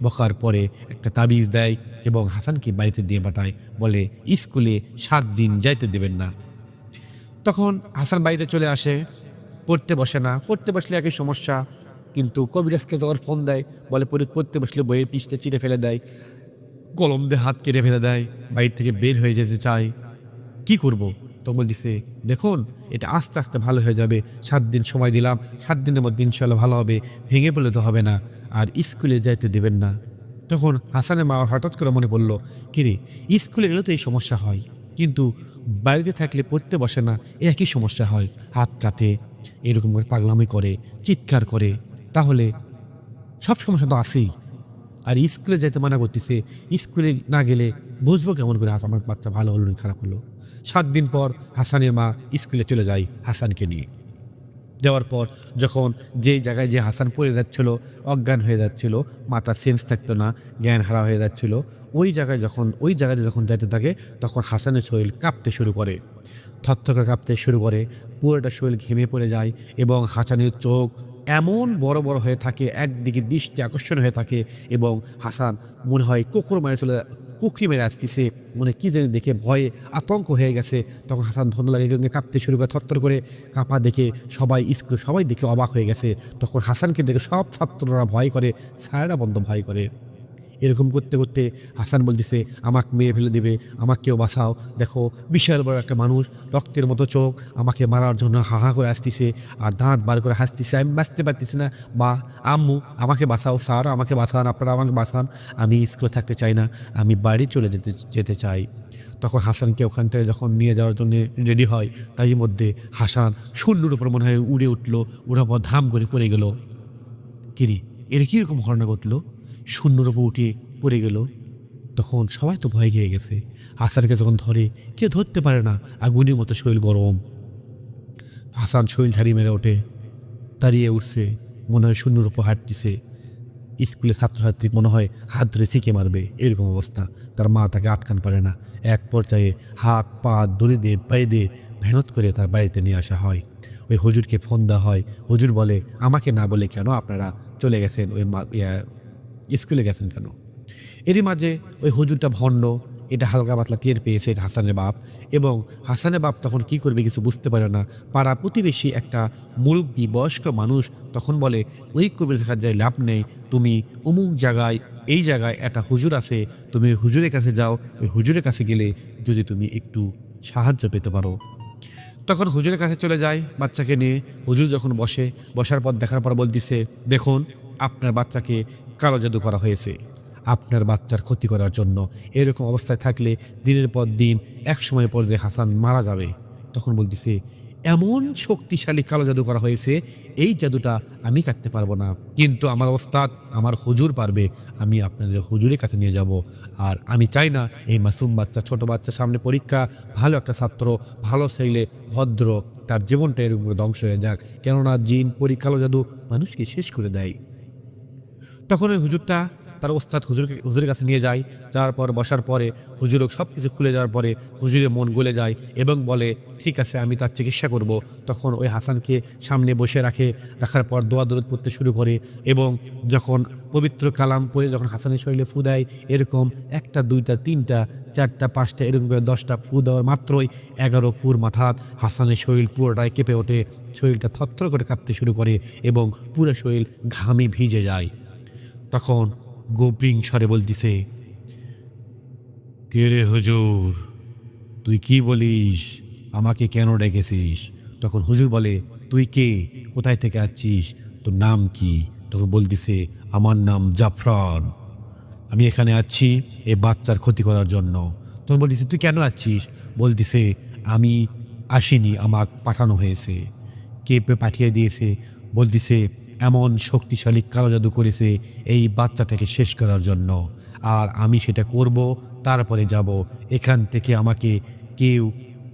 বকার পরে একটা তাবিজ দেয় এবং হাসানকে বাড়িতে দিয়ে পাঠায়, বলে স্কুলে 7 দিন যাইতে দেবেন না। তখন হাসান বাড়িতে চলে আসে, পড়তে বসে না, পড়তে বসলে একই সমস্যা। কিন্তু কবিরাজকে যখন ফোন দেয় বলে পড়তে বসলে বইয়ের পৃষ্ঠে চিড়ে ফেলে দেয়, কলম দিয়ে হাত কেটে ফেলে দেয়, বাইরে থেকে বের হয়ে যেতে চায়। কি করব? তখন দিছে দেখুন এটা আস্তে আস্তে ভালো হয়ে যাবে, 7 দিন সময় দিলাম, 7 দিনের মধ্যে ইনশাল্লাহ ভালো হবে, ভেঙে পড়লে তো হবে না, আর স্কুলে যাইতে দেবেন না। তখন হাসানের মা হঠাৎ করে মনে পড়লো কিরে স্কুলে গেলে তো এই সমস্যা হয়, কিন্তু বাড়িতে থাকলে পড়তে বসে না, একই সমস্যা হয়, হাত কাটে, এরকম করে পাগলামি করে, চিৎকার করে, তাহলে সব সমস্যা তো আসেই। আর স্কুলে যাইতে মানা করতেছে, স্কুলে না গেলে বুঝবো কেমন করে আমার বাচ্চা ভালো হলো না খারাপ হলো। 7 দিন পর হাসানের মা স্কুলে চলে যায় হাসানকে নিয়ে। যাওয়ার পর যখন যে জায়গায় যে হাসান পড়ে যাচ্ছিল, অজ্ঞান হয়ে যাচ্ছিল, মাথার সেন্স থাকতো না, জ্ঞান হারা হয়ে যাচ্ছিল, ওই জায়গায় যখন যাইতে থাকে তখন হাসানের শরীর কাঁপতে শুরু করে, থরথর কাঁপতে শুরু করে, পুরোটা শরীর ঘেমে পড়ে যায় এবং হাসানের চোখ এমন বড় বড় হয়ে থাকে, একদিকে দৃষ্টি আকর্ষণ হয়ে থাকে এবং হাসান মনে হয় কুকরি মেরে আসতেছে, মনে কি জানি দেখে ভয়ে আতঙ্ক হয়ে গেছে। তখন হাসান ধন্য লাগে কাঁপতে শুরু করে, থরথর করে কাঁপা দেখে সবাই দেখে অবাক হয়ে গেছে। তখন হাসানকে দেখে সব ছাত্ররা ভয় করে, স্যারেরা বন্ধ ভয় করে। এরকম করতে করতে হাসান বলতেছে আমাকে মেরে ফেলে দেবে, আমাকে কেউ বাঁচাও, দেখো বিশাল বড় একটা মানুষ, রক্তের মতো চোখ, আমাকে মারার জন্য হাহা করে আসতেছে আর দাঁত বার করে হাসতেছে, আমি বাঁচতে পারতেছি না, বা আম্মু আমাকে বাঁচাও, স্যার আমাকে বাঁচান, আপনারা আমাকে বাঁচান, আমি স্কুলে থাকতে চাই না, আমি বাড়ি চলে যেতে চাই। তখন হাসানকে ওখান থেকে যখন নিয়ে যাওয়ার জন্য রেডি হয়, তাই মধ্যে হাসান শূন্যর উপর মনে হয় উড়ে উঠলো, ওরা পর ধাম করে পড়ে গেল। কিরে এর কীরকম ঘটনা ঘটলো? শূন্যর উপর উঠে পড়ে গেল। তখন সবাই তো ভয় গিয়ে গেছে, হাসানকে যখন ধরে কেউ ধরতে পারে না, আগুনের মতো শরীর গরম। হাসান শরীর ঝাড়ি মেরে ওঠে, দাঁড়িয়ে উঠছে, মনে হয় শূন্যর উপর হাঁটতেছে। স্কুলে ছাত্রছাত্রী মনে হয় হাত ধরে শিখে মারবে, এরকম অবস্থা। তার মা তাকে আটকান পারে না, এক পর্যায়ে হাত পা দড়ি দিয়ে পায়ে দিয়ে মেহনত করে তার বাড়িতে নিয়ে আসা হয়। ওই হুজুরকে ফোন দেওয়া হয়, হুজুর বলে আমাকে না বলে কেন আপনারা চলে গেছেন, ওই স্কুলে গেছেন কেন? এরই মাঝে ওই হুজুরটা ভণ্ড, এটা হালকা পাতলা টের পেয়েছে হাসানের বাপ, এবং হাসানের বাপ তখন কি করবে কিছু বুঝতে পারে না। পাড়া প্রতিবেশী একটা মুরব্বী বয়স্ক মানুষ তখন বলে, ওই কবির কাছে যাই লাভ নেই, তুমি অমুক জায়গায় এই জায়গায় একটা হুজুর আছে, তুমি হুজুরের কাছে যাও, ওই হুজুরের কাছে গেলে যদি তুমি একটু সাহায্য পেতে পারো। তখন হুজুরের কাছে চলে যায় বাচ্চাকে নিয়ে। হুজুর যখন বসার পর দেখার পর বলতেছে, দেখুন আপনার বাচ্চাকে কালো জাদু করা হয়েছে আপনার বাচ্চার ক্ষতি করার জন্য। এরকম অবস্থায় থাকলে দিনের পর দিন এক সময় পর্যায়ে হাসান মারা যাবে। তখন বলতেছে, এমন শক্তিশালী কালো জাদু করা হয়েছে, এই জাদুটা আমি কাটতে পারবো না, কিন্তু আমার ওস্তাদ আমার হুজুর পারবে। আমি আপনাদের হুজুরের কাছে নিয়ে যাব। আর আমি চাই না এই মাসুম বাচ্চা, ছোট বাচ্চা, সামনে পরীক্ষা, ভালো একটা ছাত্র, ভালো ছেলে, ভদ্র, তার জীবনটা এরকম ধ্বংস হয়ে যাক, কেননা জিন পরি কালো জাদু মানুষকে শেষ করে দেয়। তখন ওই হুজুরটা তার ওস্তাদ হুজুরের কাছে নিয়ে যায়। যাওয়ার পর বসার পরে হুজুরও সব কিছু খুলে যাওয়ার পরে হুজুরের মন গলে যায় এবং বলে, ঠিক আছে আমি তার চিকিৎসা করব। তখন ওই হাসানকে সামনে বসে রাখার পর দোয়া দরুদ পড়তে শুরু করে, এবং যখন পবিত্র কালাম পড়ে যখন হাসানের শরীরে ফু দেয়, এরকম 1টা 2টা 3টা 4টা 5টা এরকম করে 10টা ফু দেওয়ার মাত্রই 11 ফুর মাথাত হাসানের শরীর পুরোটাই কেঁপে ওঠে। শরীরটা থরথর করে কাঁপতে শুরু করে এবং পুরো শরীর ঘামে ভিজে যায়। তখন গোপিং স্বরে বলতিছে, কে রে হুজুর, তুই কি বলিস, আমাকে কেন ডেকেছিস? তখন হুজুর বলে, তুই কে, কোথায় থেকে আসছিস, তোর নাম কি? তখন বলতিছে, আমার নাম জাফরান, আমি এখানে আছি এই বাচ্চার ক্ষতি করার জন্য। তখন বলতিছে, তুই কেন আসছিস? বলতিছে, আমি আসিনি, আমাক পাঠানো হয়েছে। কে পাঠিয়ে দিয়েছে? বলতিছে, এমন শক্তিশালী কালো জাদু করেছে এই বাচ্চাটাকে শেষ করার জন্য, আর আমি সেটা করব, তারপরে যাব। এখান থেকে আমাকে কেউ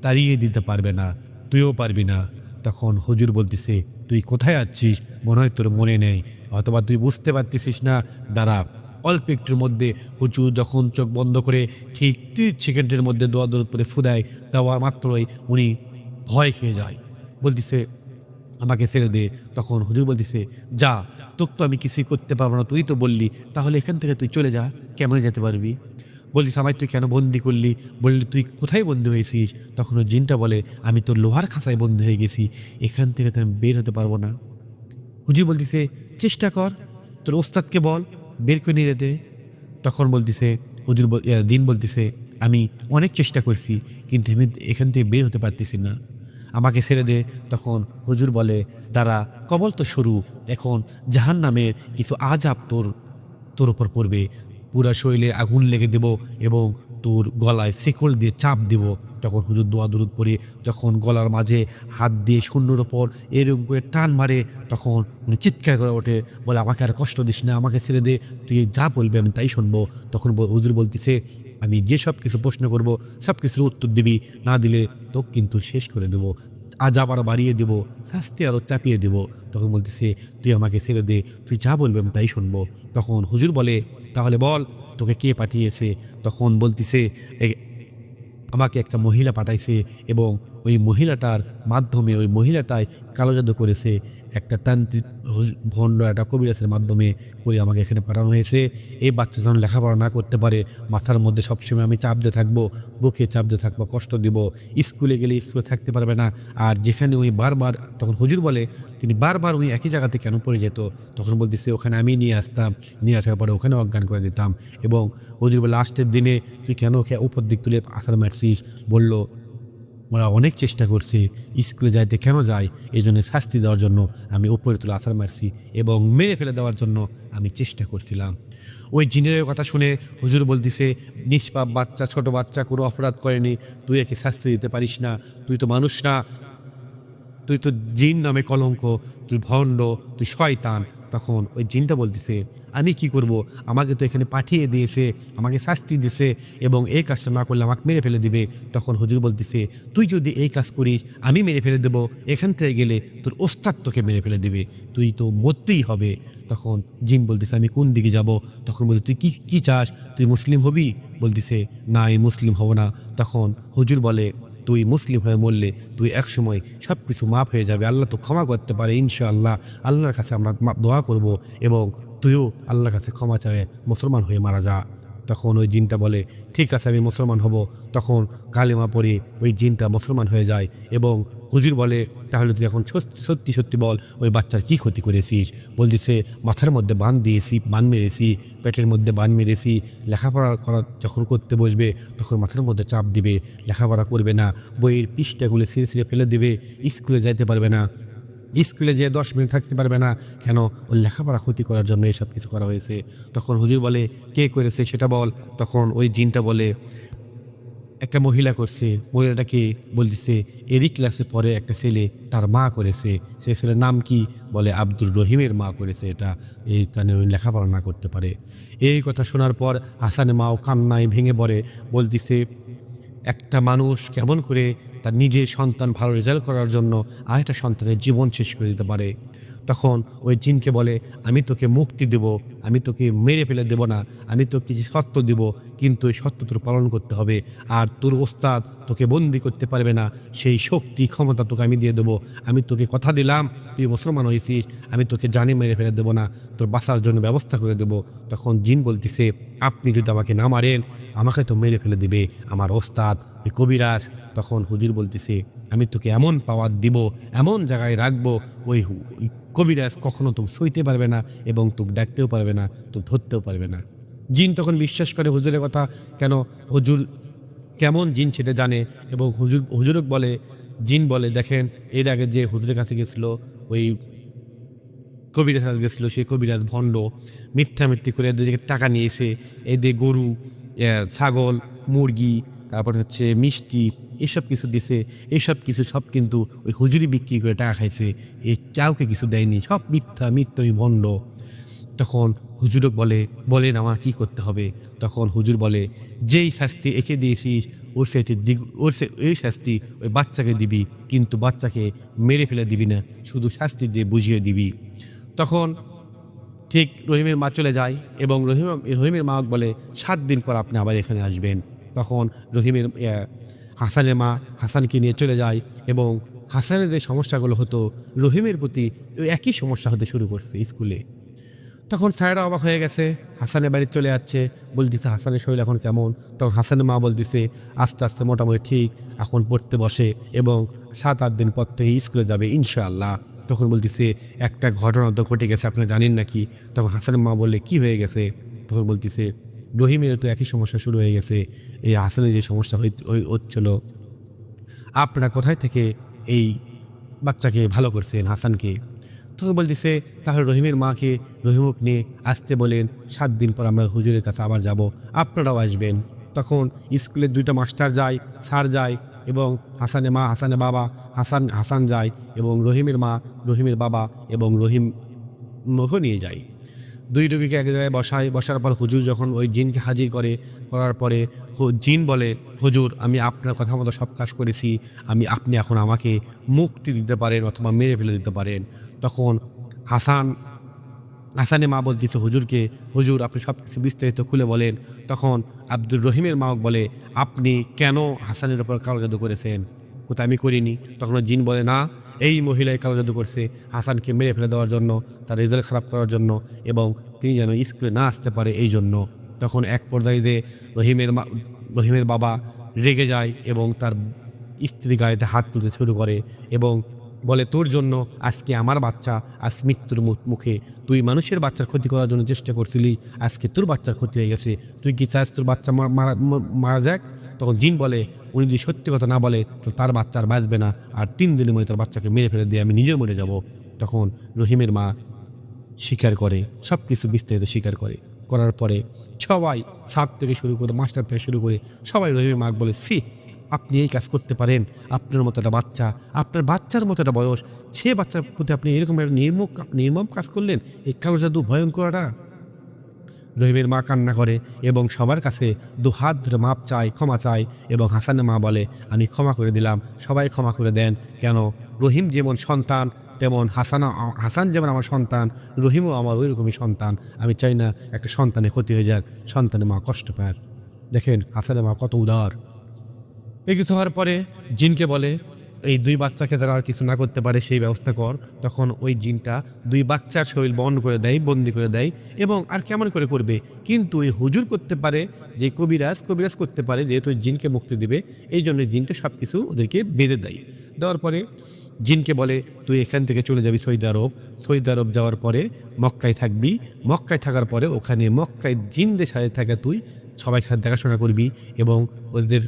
তাড়িয়ে দিতে পারবে না, তুইও পারবি না। তখন হুজুর বলতিছে, তুই কোথায় আছিস? মনে হয় তোর মনে নেই, অথবা তুই বুঝতে পারতেছিস না, দাঁড়া। অল্প একটুর মধ্যে হুজুর যখন চোখ বন্ধ করে ঠিক 30 সেকেন্ডের মধ্যে দোয়া দরুদ পড়ে ফুদায়, দেওয়া মাত্রই উনি ভয় খেয়ে যায়। বলতিছে, আমাকে ছেড়ে দে। তখন হুজুর বলতিছে, যা, তোকে তো আমি কিছুই করতে পারবো না, তুই তো বললি, তাহলে এখান থেকে তুই চলে যা, কেমন যেতে পারবি? বলিস, আমায় তুই কেন বন্দি করলি? বললি, তুই কোথায় বন্দি হয়েছিস? তখন ওই জিনটা বলে, আমি তোর লোহার খাঁচায় বন্দি হয়ে গেছি, এখান থেকে তো আমি বের হতে পারবো না। হুজুর বলতিছে, চেষ্টা কর, তোর ওস্তাদকে বল বের করে নিয়ে দে। তখন বলতিছে দিন বলতিছে, আমি অনেক চেষ্টা করছি, কিন্তু আমি এখান থেকে বের হতে পারতেছি না, আমাকে ছেড়ে দে। তখন হুজুর বলে, দাঁড়া, কবল তো শুরু, এখন জাহান্নামের কিছু আযাব তোর উপর পড়বে, পুরা শরীরে আগুন লেগে দেব এবং তোর গলায় শিকল দিয়ে চাপ দেব। তখন হুজুর দোয়া দরুদ পড়ে যখন গলার মাঝে হাত দিয়ে শূন্যর ওপর এরকম করে টান মারে, তখন উনি চিৎকার করে ওঠে, বলে, আমাকে আর কষ্ট দিস না, আমাকে ছেড়ে দে, তুই যা বলবি আমি তাই শুনবো। তখন হুজুর বলতিছে, আমি যে সব কিছু প্রশ্ন করব সব কিছুর উত্তর দিবি, না দিলে তো কিন্তু শেষ করে দেবো, আযাব আরও বাড়িয়ে দেবো, শাস্তি আরও চাপিয়ে দেবো। তখন বলতেছে, তুই আমাকে ছেড়ে দে, তুই যা বলবি আমি তাই শুনবো। তখন হুজুর বলে, তাহলে বল তোকে কে পাঠিয়েছে? তখন বলতিছে, আমাকে একটা মহিলা পাঠাইছে এবং ওই মহিলাটার মাধ্যমে, ওই মহিলাটাই কালো জাদু করেছে, একটা তান্ত্রিক ভণ্ড একটা কবিরাজের মাধ্যমে করে আমাকে এখানে পাঠানো হয়েছে। এই বাচ্চা যখন লেখাপড়া না করতে পারে, মাথার মধ্যে সবসময় আমি চাপ দিয়ে থাকবো, বুকে চাপ দিয়ে থাকবো, কষ্ট দিব, স্কুলে গেলে স্কুলে থাকতে পারবে না। আর যেখানে ওই বারবার, তখন হুজুর বলে, তিনি বারবার ওই একই জায়গাতে কেন পড়ে যেত? তখন বলতেছে, ওখানে আমি নিয়ে আসতাম, নিয়ে আসার পরে ওখানে অজ্ঞান করে দিতাম। এবং হুজুর বলে, লাস্টের দিনে তুই কেন ওকে উপর দিক তুলে আসার মারছিস? বলল, ওরা অনেক চেষ্টা করছে, স্কুলে যাইতে কেন যায়, এই জন্য শাস্তি দেওয়ার জন্য আমি উপরে তুলে আছাড় মারছি এবং মেরে ফেলে দেওয়ার জন্য আমি চেষ্টা করছিলাম। ওই জিনের কথা শুনে হুজুর বলতিছে, নিষ্পাপ বাচ্চা, ছোট বাচ্চা, কোনো অপরাধ করেনি, তুই একে শাস্তি দিতে পারিস না, তুই তো মানুষ না, তুই তো জিন নামে কলঙ্ক, তুই ভণ্ড, তুই শয়তান। তখন ওই জিনটা বলতেছে, আমি কি করব, আমাকে তো এখানে পাঠিয়ে দিয়েছে, আমাকে শাস্তি দিয়েছে এবং এই কাজটা না করলে আমাকে মেরে ফেলে দিবে। তখন হুজুর বলতেছে, তুই যদি এই কাজ করিস আমি মেরে ফেলে দেবো, এখান থেকে গেলে তোর ওস্তাদ তোকে মেরে ফেলে দিবে, তুই তো মরতেই হবে। তখন জিন বলতেছে, আমি কোন দিকে যাব? তখন বলতে, তুই কি চাস, তুই মুসলিম হবি? বলতেছে, না আমি মুসলিম হব না। তখন হুজুর বলে, তুই মুসলিম হয়ে মরলে তুই একসময় সব কিছু মাফ হয়ে যাবে, আল্লাহ তো ক্ষমা করতে পারে ইনশাআল্লাহ। আল্লাহর কাছে আমরা দোয়া করব এবং তুইও আল্লাহর কাছে ক্ষমা চাবে, মুসলমান হয়ে মারা যা। তখন ওই জিনটা বলে ঠিক আছে আমি মুসলমান হব। তখন কালেমা পড়ে ওই জিনটা মুসলমান হয়ে যায় এবং হুজুর বলে তাহলে তুই এখন সত্যি সত্যি বল ওই বাচ্চার কি ক্ষতি করেছিস? বলতেছে মাথার মধ্যে বান দিয়েছি, বান মেরেছি, পেটের মধ্যে বান মেরেছি, লেখাপড়া করা যখন করতে বসবে তখন মাথার মধ্যে চাপ দিবে, লেখাপড়া করবে না, বইয়ের পৃষ্ঠাগুলো ছিঁড়ে ছিঁড়ে ফেলে দেবে, স্কুলে যাইতে পারবে না, স্কুলে যেয়ে 10 মিনিট থাকতে পারবে না। কেন? ওর লেখাপড়া ক্ষতি করার জন্য এসব কিছু করা হয়েছে। তখন হুজুর বলে কে করেছে সেটা বল। তখন ওই জিনটা বলে একটা মহিলা করছে। মহিলাটাকে বলতেছে এরই ক্লাসে পরে একটা ছেলে তার মা করেছে। সেই ছেলের নাম কি? বলে আব্দুর রহিমের মা করেছে এটা, এই কারণে ওই লেখাপড়া না করতে পারে। এই কথা শোনার পর হাসানের মাও কান্নায় ভেঙে পড়ে, বলতেছে একটা মানুষ কেমন করে তার নিজের সন্তান ভালো রেজাল্ট করার জন্য আরেকটা সন্তানের জীবন শেষ করে দিতে পারে। তখন ওই জিনকে বলে আমি তোকে মুক্তি দেব, আমি তোকে মেরে ফেলে দেব না, আমি তোকে কিছু সত্য দেব, কিন্তু এই সত্য তোর পালন করতে হবে। আর তোর ওস্তাদ তোকে বন্দি করতে পারবে না, সেই শক্তি ক্ষমতা তোকে আমি দিয়ে দেবো। আমি তোকে কথা দিলাম তুই মুসলমান হয়েছিস, আমি তোকে জানি মেরে ফেলে দেবো না, তোর বাঁচার জন্য ব্যবস্থা করে দেব। তখন জিন বলতেছে আপনি যদি আমাকে না মারেন আমাকে তো মেরে ফেলে দিবে আমার ওস্তাদ ওই কবিরাজ। তখন হুজুর বলতেছে আমি তোকে এমন পাওয়ার দিব, এমন জায়গায় রাখবো ওই কবিরাজ কখনো তো সইতে পারবে না এবং তোকে ডাকতেও পারবে না, তো ধরতেও পারবে না। জিন তখন বিশ্বাস করে হুজুরের কথা। কেন? হুজুর কেমন জিন সেটা জানে এবং হুজুর বলে, জিন বলে দেখেন এর আগে যে হুজুরের কাছে গেছিল ওই কবিরাজ গেছিল, সেই কবিরাজ ভণ্ড, মিথ্যামিথ্যি করে এদের থেকে টাকা নিয়েছে, এদের গরু, ছাগল, মুরগি, তারপর হচ্ছে মিষ্টি, এসব কিছু দিছে। এইসব কিছু সব কিন্তু ওই হুজুরি বিক্রি করে টাকা খাইছে, এই কাউকে কিছু দেয়নি, সব মিথ্যা ওই ভণ্ড। তখন হুজুর বলেন আমার কি করতে হবে? তখন হুজুর বলে যেই শাস্তি এঁকে দিয়েছিস ওই শাস্তি ওই বাচ্চাকে দিবি, কিন্তু বাচ্চাকে মেরে ফেলে দিবি না, শুধু শাস্তি দিয়ে বুঝিয়ে দিবি। তখন ঠিক রহিমের মা চলে যায় এবং রহিমের মা বলে 7 দিন পর আপনি আবার এখানে আসবেন। তখন হাসানের মা হাসানকে নিয়ে চলে যায় এবং হাসানের যে সমস্যাগুলো হতো রহিমের প্রতি ওই একই সমস্যা হতে শুরু করছে স্কুলে। তখন স্যারেরা অবাক হয়ে গেছে, হাসানের বাড়ি চলে যাচ্ছে, বলতেছে হাসানের শরীর এখন কেমন? তখন হাসানের মা বলতেছে আস্তে আস্তে মোটামুটি ঠিক, এখন পড়তে বসে এবং 7-8 দিন পর থেকে স্কুলে যাবে ইনশাআল্লাহ। তখন বলতেছে একটা ঘটনা তো ঘটে গেছে আপনি জানেন নাকি? তখন হাসানের মা বললে কি হয়ে গেছে? তখন বলতেছে রহিমের তো একই সমস্যা শুরু হয়ে গেছে, এই হাসানের যে সমস্যা হচ্ছিল, আপনারা কোথায় থেকে এই বাচ্চাকে ভালো করছেন হাসানকে? তখন বলতেছে তাহলে রহিমের মাকে রহিমক নিয়ে আসতে বলেন, 7 দিন পর আমরা হুজুরের কাছে আবার যাব, আপনারাও আসবেন। তখন স্কুলের 2টা মাস্টার যায়, স্যার যায় এবং হাসানের মা হাসানের বাবা হাসান যায় এবং রহিমের মা রহিমের বাবা এবং রহিম মুখও নিয়ে যায়। 2 রোগীকে এক জায়গায় বসার পর হুজুর যখন ওই জিনকে হাজির করার পরে জিন বলে হুজুর আমি আপনার কথা মতো সব কাজ করেছি, আপনি এখন আমাকে মুক্তি দিতে পারেন অথবা মেরে ফেলে দিতে পারেন। তখন হাসানের মা বলতেছে হুজুরকে হুজুর আপনি সব কিছু বিস্তারিত খুলে বলেন। তখন আব্দুর রহিমের মা বলে আপনি কেন হাসানের ওপর কালো জাদু করেছেন? কোথায় আমি করিনি। তখন জিন বলে না, এই মহিলাই কালো জাদু করছে হাসানকে মেরে ফেলে দেওয়ার জন্য, তার রেজাল্ট খারাপ করার জন্য এবং তিনি যেন স্কুলে না আসতে পারে এই জন্য। তখন এক পর্যায়ে যে রহিমের বাবা রেগে যায় এবং তার স্ত্রী গাড়িতে হাত তুলতে শুরু করে এবং বলে তোর জন্য আজকে আমার বাচ্চা আজ মৃত্যুর মুখে, তুই মানুষের বাচ্চার ক্ষতি করার জন্য চেষ্টা করছিলি, আজকে তোর বাচ্চার ক্ষতি হয়ে গেছে, তুই কি চাস তোর বাচ্চা মারা যাক? তখন জিন বলে উনি যদি সত্যি কথা না বলে তো তার বাচ্চা আর বাঁচবে না, আর 3 দিনের মধ্যে তার বাচ্চাকে মেরে ফেলে দিয়ে আমি নিজেও মরে যাব। তখন রহিমের মা স্বীকার করে, সব কিছু বিস্তারিত স্বীকার করার পরে সবাই ছাদ থেকে শুরু করে মাস্টার থেকে শুরু করে সবাই রহিমের মা বলে সি আপনি এই কাজ করতে পারেন? আপনার মতো একটা বাচ্চা, আপনার বাচ্চার মতো একটা বয়স, সে বাচ্চার প্রতি আপনি এরকম একটা নির্মম কাজ করলেন, এই কালো জাদু ভয়ঙ্করটা। রহিমের মা কান্না করে এবং সবার কাছে 2 হাত ধরে মাপ চায়, ক্ষমা চায় এবং হাসানের মা বলে আমি ক্ষমা করে দিলাম, সবাই ক্ষমা করে দেন। কেন? রহিম যেমন সন্তান তেমন হাসান যেমন আমার সন্তান, রহিমও আমার ওই রকমই সন্তান। আমি চাই না একটা সন্তানের ক্ষতি হয়ে যাক, সন্তানের মা কষ্ট পায়। দেখেন হাসানের মা কত উদার। এই কিছু হওয়ার পরে জিনকে বলে এই 2 বাচ্চাকে যারা আর কিছু না করতে পারে সেই ব্যবস্থা কর। তখন ওই জিনটা 2 বাচ্চার শরীর বন্ধ করে দেয়, বন্দি করে দেয় এবং আর কেমন করে করবে। কিন্তু এই হুজুর করতে পারে, যে কবিরাজ করতে পারে, যেহেতু ওই জিনকে মুক্তি দিবে, এই জন্য জিনটা সব কিছু ওদেরকে বেঁধে দেয়। দেওয়ার পরে জিনকে বলে তুই এখান থেকে চলে যাবি সৌদি আরব যাওয়ার পরে মক্কায় থাকবি, মক্কায় থাকার পরে ওখানে মক্কায় জিনদের সাথে থাকা তুই সবাই সাথে দেখাশোনা করবি এবং ওদের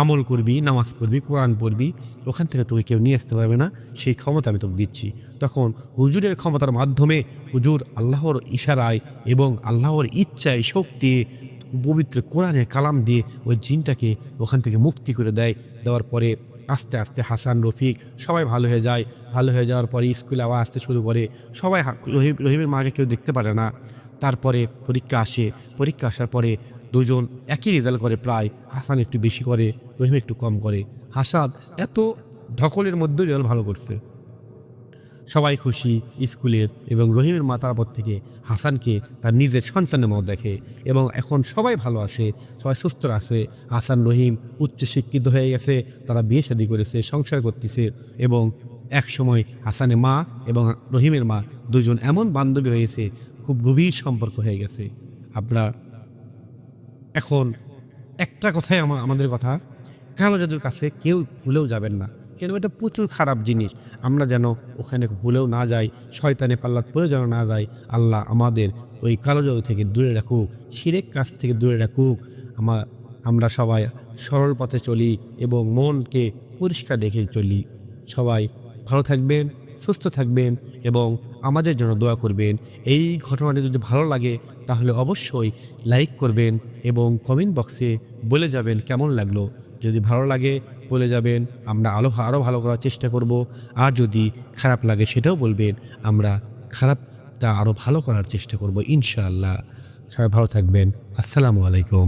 আমল করবি, নামাজ পড়বি, কোরআন পড়বি, ওখান থেকে তোকে কেউ নিয়ে আসতে পারবে না, সেই ক্ষমতা আমি তোকে দিচ্ছি। তখন হুজুরের ক্ষমতার মাধ্যমে হুজুর আল্লাহর ইশারায় এবং আল্লাহর ইচ্ছায় শক্তি পবিত্র কোরআনের কালাম দিয়ে ওই জিনটাকে ওখান থেকে মুক্তি করে দেয়। দেওয়ার পরে আস্তে আস্তে হাসান, রফিক সবাই ভালো হয়ে যায়। ভালো হয়ে যাওয়ার পরে স্কুলে আবার আসতে শুরু করে। সবাই রহিমের মাকে কেউ দেখতে পারে না। তারপরে পরীক্ষা আসে, পরীক্ষা আসার পরে দুজন একই রেজাল্ট করে, প্রায় হাসান একটু বেশি করে, রহিম একটু কম করে। হাসান এত ধকলের মধ্যেও রেজাল্ট ভালো করছে, সবাই খুশি স্কুলের, এবং রহিমের মা তারপর থেকে হাসানকে তার নিজের সন্তানের মতো দেখে এবং এখন সবাই ভালো আছে, সবাই সুস্থ আছে। হাসান রহিম উচ্চশিক্ষিত হয়ে গেছে, তারা বিয়ে শাদী করেছে, সংসার করতেছে এবং এক সময় হাসানের মা এবং রহিমের মা দুজন এমন বান্ধবী হয়েছে, খুব গভীর সম্পর্ক হয়ে গেছে। আপনারা এখন একটা কথাই আমাদের কথা, কালো জাদুর কাছে কেউ ভুলেও যাবেন না, কেন এটা প্রচুর খারাপ জিনিস। আমরা যেন ওখানে ভুলেও না যাই, শয়তানে পাল্লাত পরে যেন না যাই। আল্লাহ আমাদের ওই কালো জাদু থেকে দূরে রাখুক, শিরক কাজ থেকে দূরে রাখুক। আমরা সবাই সরল পথে চলি এবং মনকে পরিষ্কার রেখে চলি। সবাই ভালো থাকবেন, সুস্থ থাকবেন এবং আমাদের জন্য দোয়া করবেন। এই ঘটনাটি যদি ভালো লাগে তাহলে অবশ্যই লাইক করবেন এবং কমেন্ট বক্সে বলে যাবেন কেমন লাগলো। যদি ভালো লাগে বলে যাবেন, আমরা আরও ভালো করার চেষ্টা করব। আর যদি খারাপ লাগে সেটাও বলবেন, আমরা খারাপটা আরও ভালো করার চেষ্টা করব ইনশাআল্লাহ। সবাই ভালো থাকবেন। আসসালামু আলাইকুম।